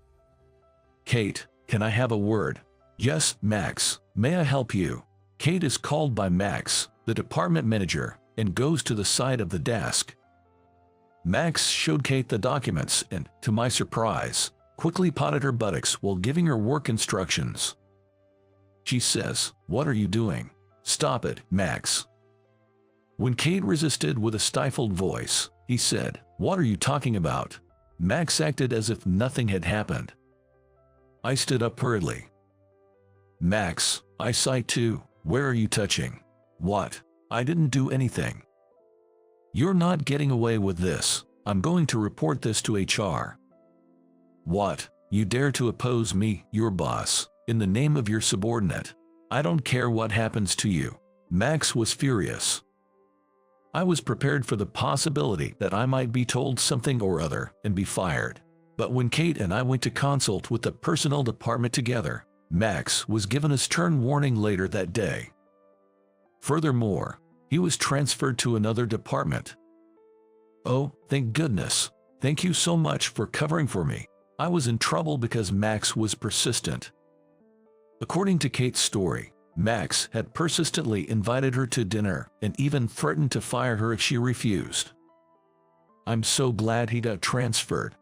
Kate, can I have a word? Yes, Max, may I help you? Kate is called by Max, the department manager, and goes to the side of the desk. Max showed Kate the documents and, to my surprise, quickly patted her buttocks while giving her work instructions. She says, "What are you doing? Stop it, Max." When Kate resisted with a stifled voice, he said, "What are you talking about?" Max acted as if nothing had happened. I stood up hurriedly. "Max, I sigh too. Where are you touching?" "What? I didn't do anything." "You're not getting away with this. I'm going to report this to HR." "What? You dare to oppose me, your boss, in the name of your subordinate? I don't care what happens to you." Max was furious. I was prepared for the possibility that I might be told something or other and be fired. But when Kate and I went to consult with the personnel department together, Max was given a stern warning later that day. Furthermore, he was transferred to another department. Oh, thank goodness. Thank you so much for covering for me. I was in trouble because Max was persistent. According to Kate's story, Max had persistently invited her to dinner and even threatened to fire her if she refused. I'm so glad he got transferred.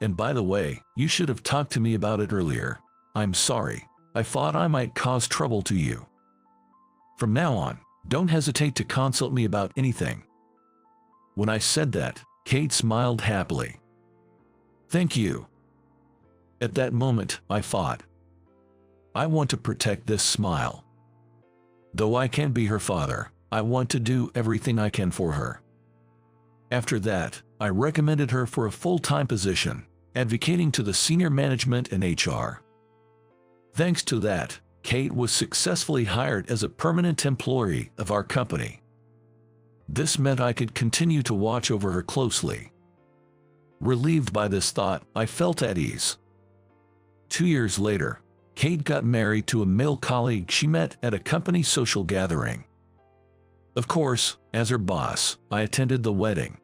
And by the way, you should have talked to me about it earlier. I'm sorry. I thought I might cause trouble to you. From now on, don't hesitate to consult me about anything. When I said that, Kate smiled happily. Thank you. At that moment, I thought, I want to protect this smile. Though I can't be her father, I want to do everything I can for her. After that, I recommended her for a full-time position, advocating to the senior management and HR. Thanks to that, Kate was successfully hired as a permanent employee of our company. This meant I could continue to watch over her closely. Relieved by this thought, I felt at ease. 2 years later, Kate got married to a male colleague she met at a company social gathering. Of course, as her boss, I attended the wedding.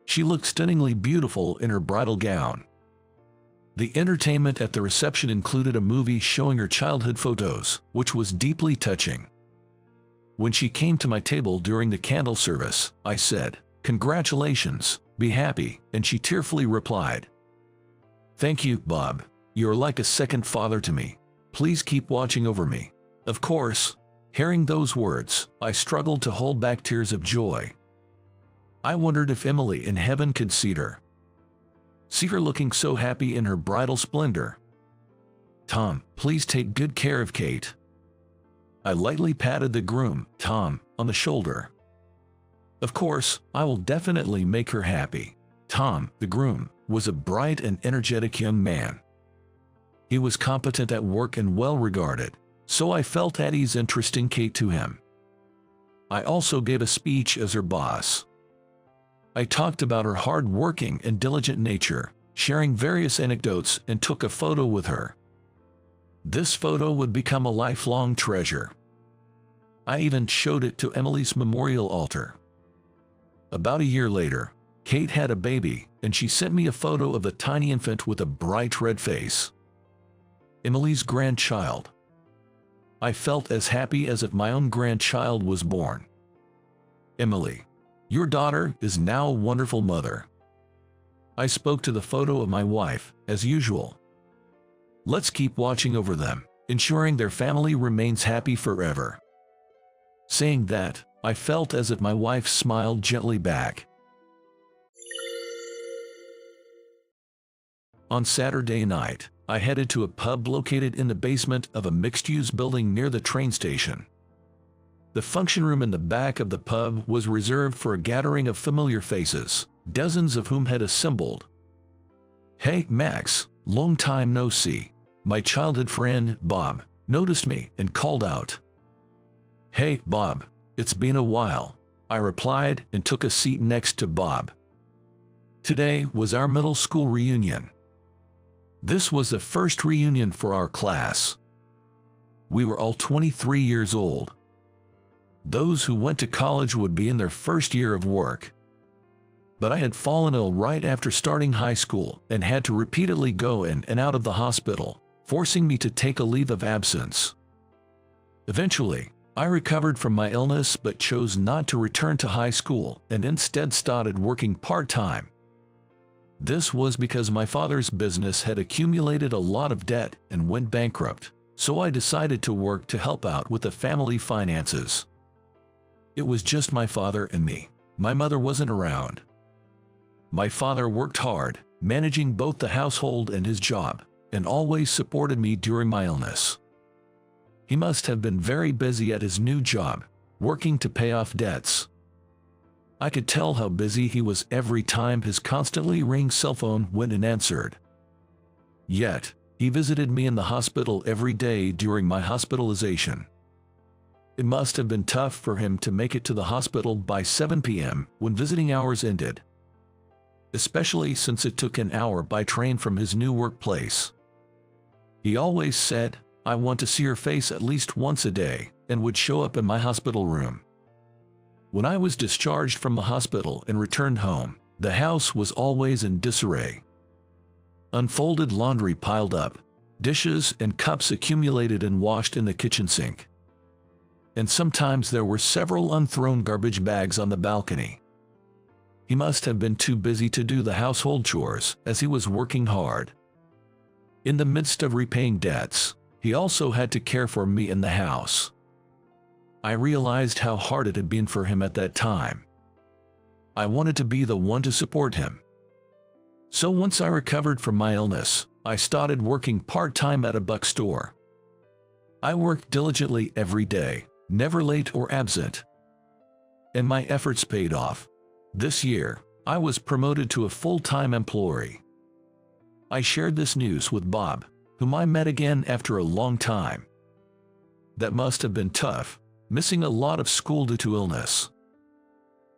She looked stunningly beautiful in her bridal gown. The entertainment at the reception included a movie showing her childhood photos, which was deeply touching. When she came to my table during the candle service, I said, "Congratulations, be happy," and she tearfully replied, "Thank you, Bob. You're like a second father to me. Please keep watching over me." Of course, hearing those words, I struggled to hold back tears of joy. I wondered if Emily in heaven could see her. See her looking so happy in her bridal splendor. "Tom, please take good care of Kate." I lightly patted the groom, Tom, on the shoulder. "Of course, I will definitely make her happy." Tom, the groom, was a bright and energetic young man. He was competent at work and well regarded, so I felt at ease entrusting Kate to him. I also gave a speech as her boss. I talked about her hard-working and diligent nature, sharing various anecdotes, and took a photo with her. This photo would become a lifelong treasure. I even showed it to Emily's memorial altar. About a year later, Kate had a baby, and she sent me a photo of the tiny infant with a bright red face. Emily's grandchild. I felt as happy as if my own grandchild was born. "Emily, your daughter is now a wonderful mother." I spoke to the photo of my wife, as usual. "Let's keep watching over them, ensuring their family remains happy forever." Saying that, I felt as if my wife smiled gently back. On Saturday night, I headed to a pub located in the basement of a mixed-use building near the train station. The function room in the back of the pub was reserved for a gathering of familiar faces, dozens of whom had assembled. "Hey, Max, long time no see." My childhood friend, Bob, noticed me and called out. "Hey, Bob, it's been a while," I replied and took a seat next to Bob. Today was our middle school reunion. This was the first reunion for our class. We were all 23 years old. Those who went to college would be in their first year of work. But I had fallen ill right after starting high school and had to repeatedly go in and out of the hospital, forcing me to take a leave of absence. Eventually, I recovered from my illness but chose not to return to high school and instead started working part-time. This was because my father's business had accumulated a lot of debt and went bankrupt, so I decided to work to help out with the family finances. It was just my father and me. My mother wasn't around. My father worked hard, managing both the household and his job, and always supported me during my illness. He must have been very busy at his new job, working to pay off debts. I could tell how busy he was every time his constantly ringing cell phone went unanswered. Yet, he visited me in the hospital every day during my hospitalization. It must have been tough for him to make it to the hospital by 7 p.m. when visiting hours ended, especially since it took an hour by train from his new workplace. He always said, "I want to see your face at least once a day," and would show up in my hospital room. When I was discharged from the hospital and returned home, the house was always in disarray. Unfolded laundry piled up, dishes and cups accumulated and washed in the kitchen sink. And sometimes there were several unthrown garbage bags on the balcony. He must have been too busy to do the household chores, as he was working hard. In the midst of repaying debts, he also had to care for me in the house. I realized how hard it had been for him at that time. I wanted to be the one to support him. So once I recovered from my illness, I started working part-time at a bookstore. I worked diligently every day, never late or absent. And my efforts paid off. This year, I was promoted to a full-time employee. I shared this news with Bob, whom I met again after a long time. That must have been tough, missing a lot of school due to illness.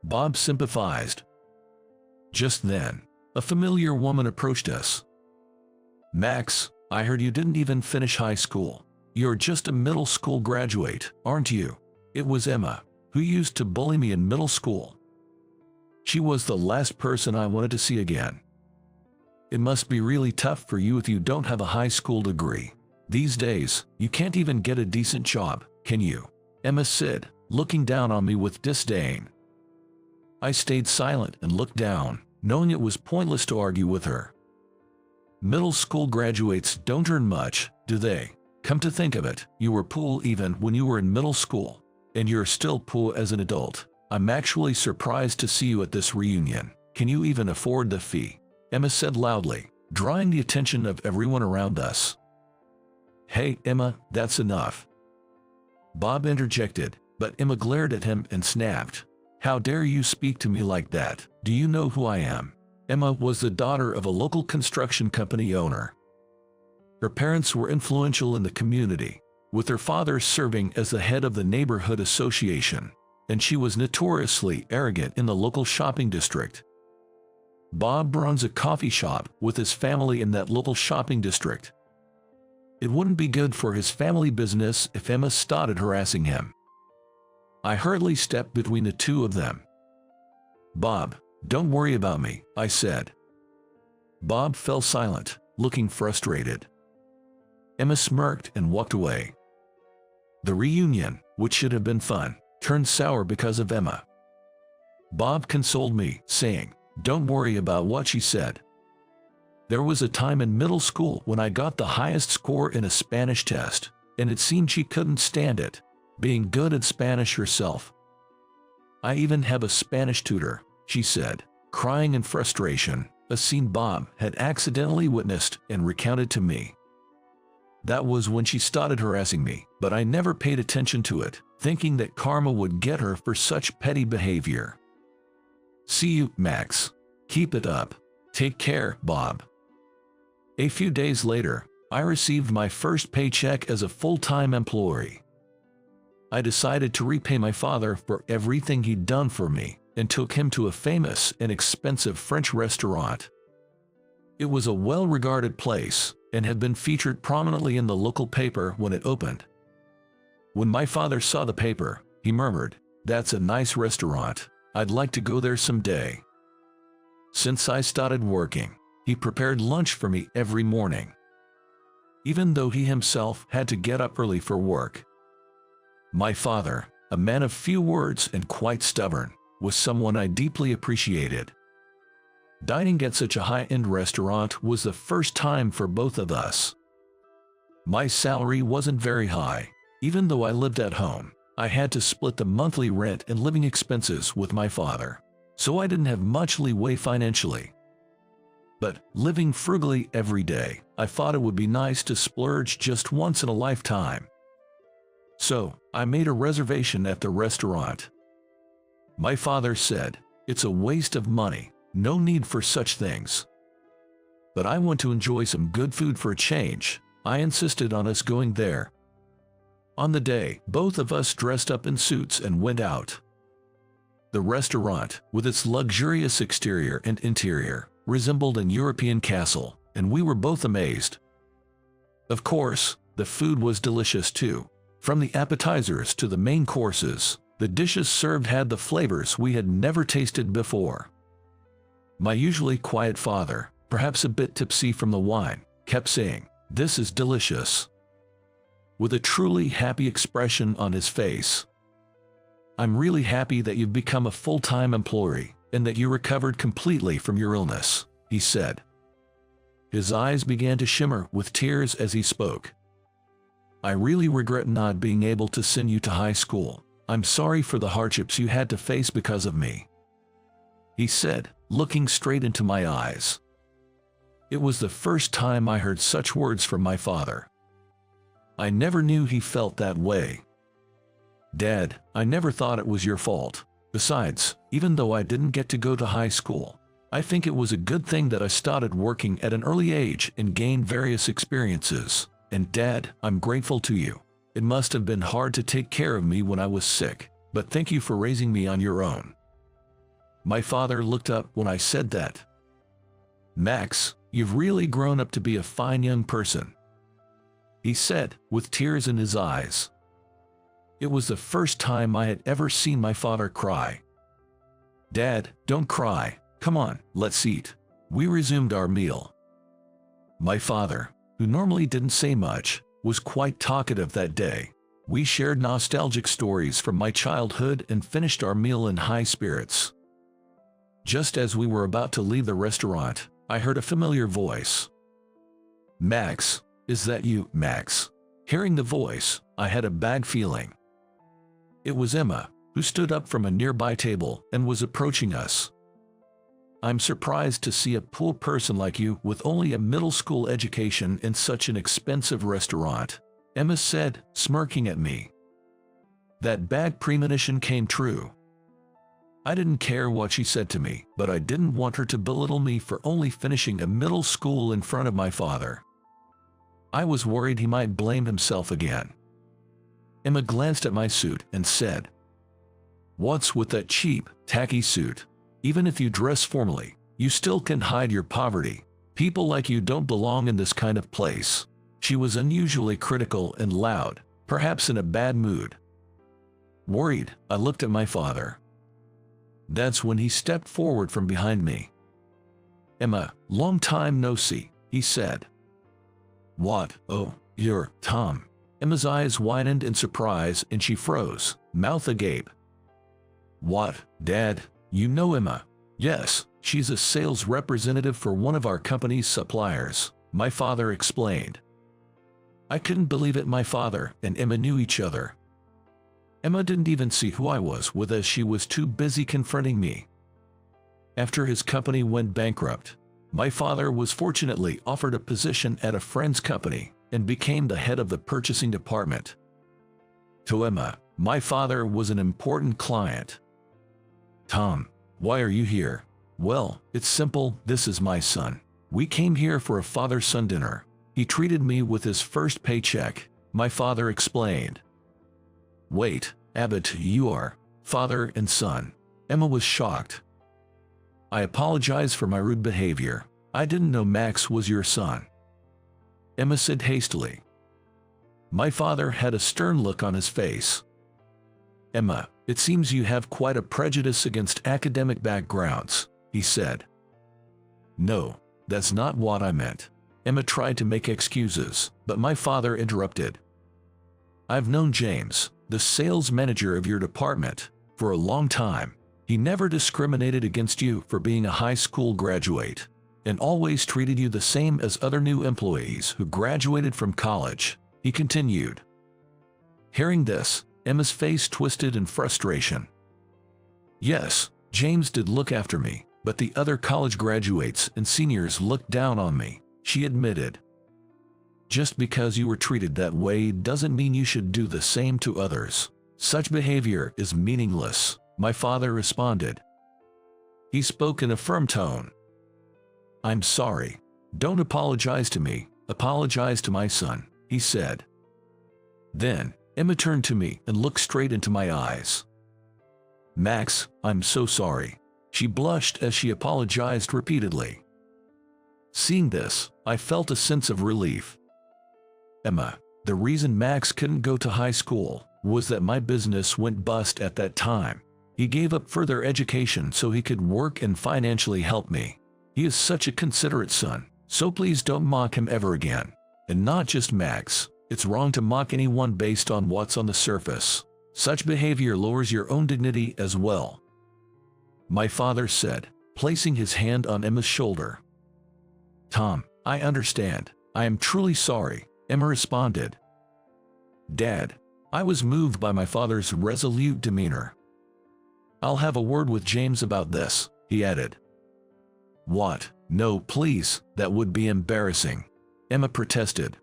Bob sympathized. Just then, a familiar woman approached us. "Max, I heard you didn't even finish high school. You're just a middle school graduate, aren't you?" It was Emma, who used to bully me in middle school. She was the last person I wanted to see again. "It must be really tough for you if you don't have a high school degree. These days, you can't even get a decent job, can you?" Emma said, looking down on me with disdain. I stayed silent and looked down, knowing it was pointless to argue with her. Middle school graduates don't earn much, do they? Come to think of it, you were poor even when you were in middle school, and you're still poor as an adult. I'm actually surprised to see you at this reunion. Can you even afford the fee? Emma said loudly, drawing the attention of everyone around us. "Hey, Emma, that's enough," Bob interjected, but Emma glared at him and snapped, "How dare you speak to me like that? Do you know who I am?" Emma was the daughter of a local construction company owner. Her parents were influential in the community, with her father serving as the head of the neighborhood association, and she was notoriously arrogant in the local shopping district. Bob runs a coffee shop with his family in that local shopping district. It wouldn't be good for his family business if Emma started harassing him. I hurriedly stepped between the two of them. "Bob, don't worry about me," I said. Bob fell silent, looking frustrated. Emma smirked and walked away. The reunion, which should have been fun, turned sour because of Emma. Bob consoled me, saying, "Don't worry about what she said. There was a time in middle school when I got the highest score in a Spanish test, and it seemed she couldn't stand it, being good at Spanish herself. I even have a Spanish tutor," she said, crying in frustration, a scene Bob had accidentally witnessed and recounted to me. That was when she started harassing me, but I never paid attention to it, thinking that karma would get her for such petty behavior. "See you, Max. Keep it up. Take care, Bob." A few days later, I received my first paycheck as a full-time employee. I decided to repay my father for everything he'd done for me and took him to a famous and expensive French restaurant. It was a well-regarded place and had been featured prominently in the local paper when it opened. When my father saw the paper, he murmured, "That's a nice restaurant. I'd like to go there someday." Since I started working, he prepared lunch for me every morning, even though he himself had to get up early for work. My father, a man of few words and quite stubborn, was someone I deeply appreciated. Dining at such a high-end restaurant was the first time for both of us. My salary wasn't very high. Even though I lived at home, I had to split the monthly rent and living expenses with my father, so I didn't have much leeway financially. But living frugally every day, I thought it would be nice to splurge just once in a lifetime. So, I made a reservation at the restaurant. My father said, "It's a waste of money. No need for such things." But I want to enjoy some good food for a change. I insisted on us going there. On the day, both of us dressed up in suits and went out. The restaurant, with its luxurious exterior and interior, resembled an European castle, and we were both amazed. Of course, the food was delicious too. From the appetizers to the main courses, the dishes served had the flavors we had never tasted before. My usually quiet father, perhaps a bit tipsy from the wine, kept saying, "This is delicious," with a truly happy expression on his face. "I'm really happy that you've become a full-time employee and that you recovered completely from your illness," he said. His eyes began to shimmer with tears as he spoke. "I really regret not being able to send you to high school. I'm sorry for the hardships you had to face because of me," he said, looking straight into my eyes. It was the first time I heard such words from my father. I never knew he felt that way. "Dad, I never thought it was your fault. Besides, even though I didn't get to go to high school, I think it was a good thing that I started working at an early age and gained various experiences. And Dad, I'm grateful to you. It must have been hard to take care of me when I was sick, but thank you for raising me on your own." My father looked up when I said that. "Max, you've really grown up to be a fine young person," he said, with tears in his eyes. It was the first time I had ever seen my father cry. "Dad, don't cry. Come on, let's eat." We resumed our meal. My father, who normally didn't say much, was quite talkative that day. We shared nostalgic stories from my childhood and finished our meal in high spirits. Just as we were about to leave the restaurant, I heard a familiar voice. "Max, is that you, Max?" Hearing the voice, I had a bad feeling. It was Emma, who stood up from a nearby table and was approaching us. I'm surprised to see a poor person like you with only a middle school education in such an expensive restaurant," Emma said, smirking at me. That bad premonition came true. I didn't care what she said to me, but I didn't want her to belittle me for only finishing a middle school in front of my father. I was worried he might blame himself again. Emma glanced at my suit and said, "What's with that cheap, tacky suit? Even if you dress formally, you still can hide your poverty. People like you don't belong in this kind of place." She was unusually critical and loud, perhaps in a bad mood. Worried, I looked at my father. That's when he stepped forward from behind me. "Emma, long time no see," he said. "What? Oh, you're Tom." Emma's eyes widened in surprise and she froze, mouth agape. "What, Dad? You know Emma?" "Yes, she's a sales representative for one of our company's suppliers," my father explained. I couldn't believe it. My father and Emma knew each other. Emma didn't even see who I was with, as she was too busy confronting me. After his company went bankrupt, my father was fortunately offered a position at a friend's company and became the head of the purchasing department. To Emma, my father was an important client. "Tom, why are you here?" "Well, it's simple. This is my son. We came here for a father-son dinner. He treated me with his first paycheck," my father explained. "Wait, Abbott, you are father and son?" Emma was shocked. "I apologize for my rude behavior. I didn't know Max was your son," Emma said hastily. My father had a stern look on his face. "Emma, it seems you have quite a prejudice against academic backgrounds," he said. "No, that's not what I meant." Emma tried to make excuses, but my father interrupted. "I've known James, the sales manager of your department, for a long time. He never discriminated against you for being a high school graduate, and always treated you the same as other new employees who graduated from college," he continued. Hearing this, Emma's face twisted in frustration. "Yes, James did look after me, but the other college graduates and seniors looked down on me," she admitted. "Just because you were treated that way doesn't mean you should do the same to others. Such behavior is meaningless," my father responded. He spoke in a firm tone. "I'm sorry. Don't apologize to me, apologize to my son," he said. Then, Emma turned to me and looked straight into my eyes. "Max, I'm so sorry." She blushed as she apologized repeatedly. Seeing this, I felt a sense of relief. "Emma, the reason Max couldn't go to high school was that my business went bust at that time. He gave up further education so he could work and financially help me. He is such a considerate son, so please don't mock him ever again. And not just Max, it's wrong to mock anyone based on what's on the surface. Such behavior lowers your own dignity as well," my father said, placing his hand on Emma's shoulder. "Tom, I understand. I am truly sorry," Emma responded. "Dad," I was moved by my father's resolute demeanor. "I'll have a word with James about this," he added. "What? No, please, that would be embarrassing," Emma protested.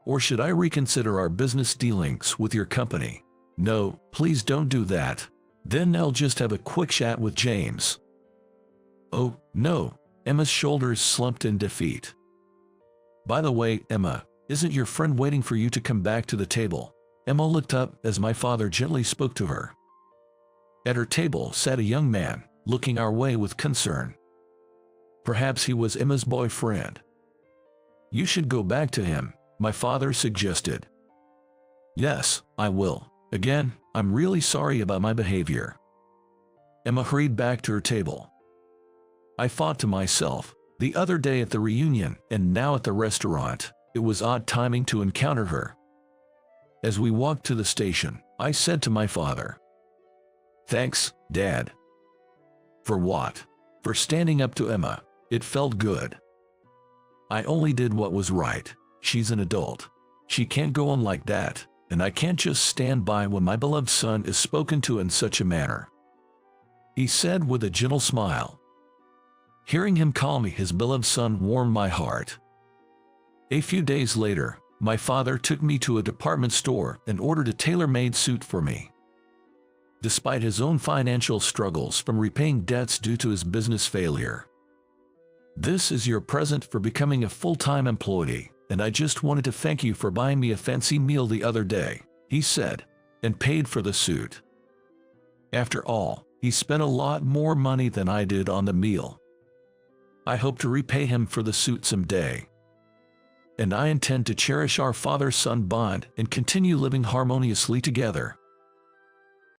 "Or should I reconsider our business dealings with your company?" "No, please don't do that. Then I'll just have a quick chat with James." "Oh, no." Emma's shoulders slumped in defeat. "By the way, Emma, isn't your friend waiting for you to come back to the table?" Emma looked up as my father gently spoke to her. At her table sat a young man, looking our way with concern. Perhaps he was Emma's boyfriend. "You should go back to him," my father suggested. "Yes, I will. Again, I'm really sorry about my behavior." Emma hurried back to her table. I thought to myself, the other day at the reunion and now at the restaurant, it was odd timing to encounter her. As we walked to the station, I said to my father, "Thanks, Dad." "For what?" "For standing up to Emma. It felt good. I only did what was right. She's an adult. She can't go on like that, and I can't just stand by when my beloved son is spoken to in such a manner," he said with a gentle smile. Hearing him call me his beloved son warmed my heart. A few days later, my father took me to a department store and ordered a tailor-made suit for me. Despite his own financial struggles from repaying debts due to his business failure. "This is your present for becoming a full-time employee, and I just wanted to thank you for buying me a fancy meal the other day," he said, and paid for the suit. After all, he spent a lot more money than I did on the meal. I hope to repay him for the suit someday. And I intend to cherish our father-son bond and continue living harmoniously together.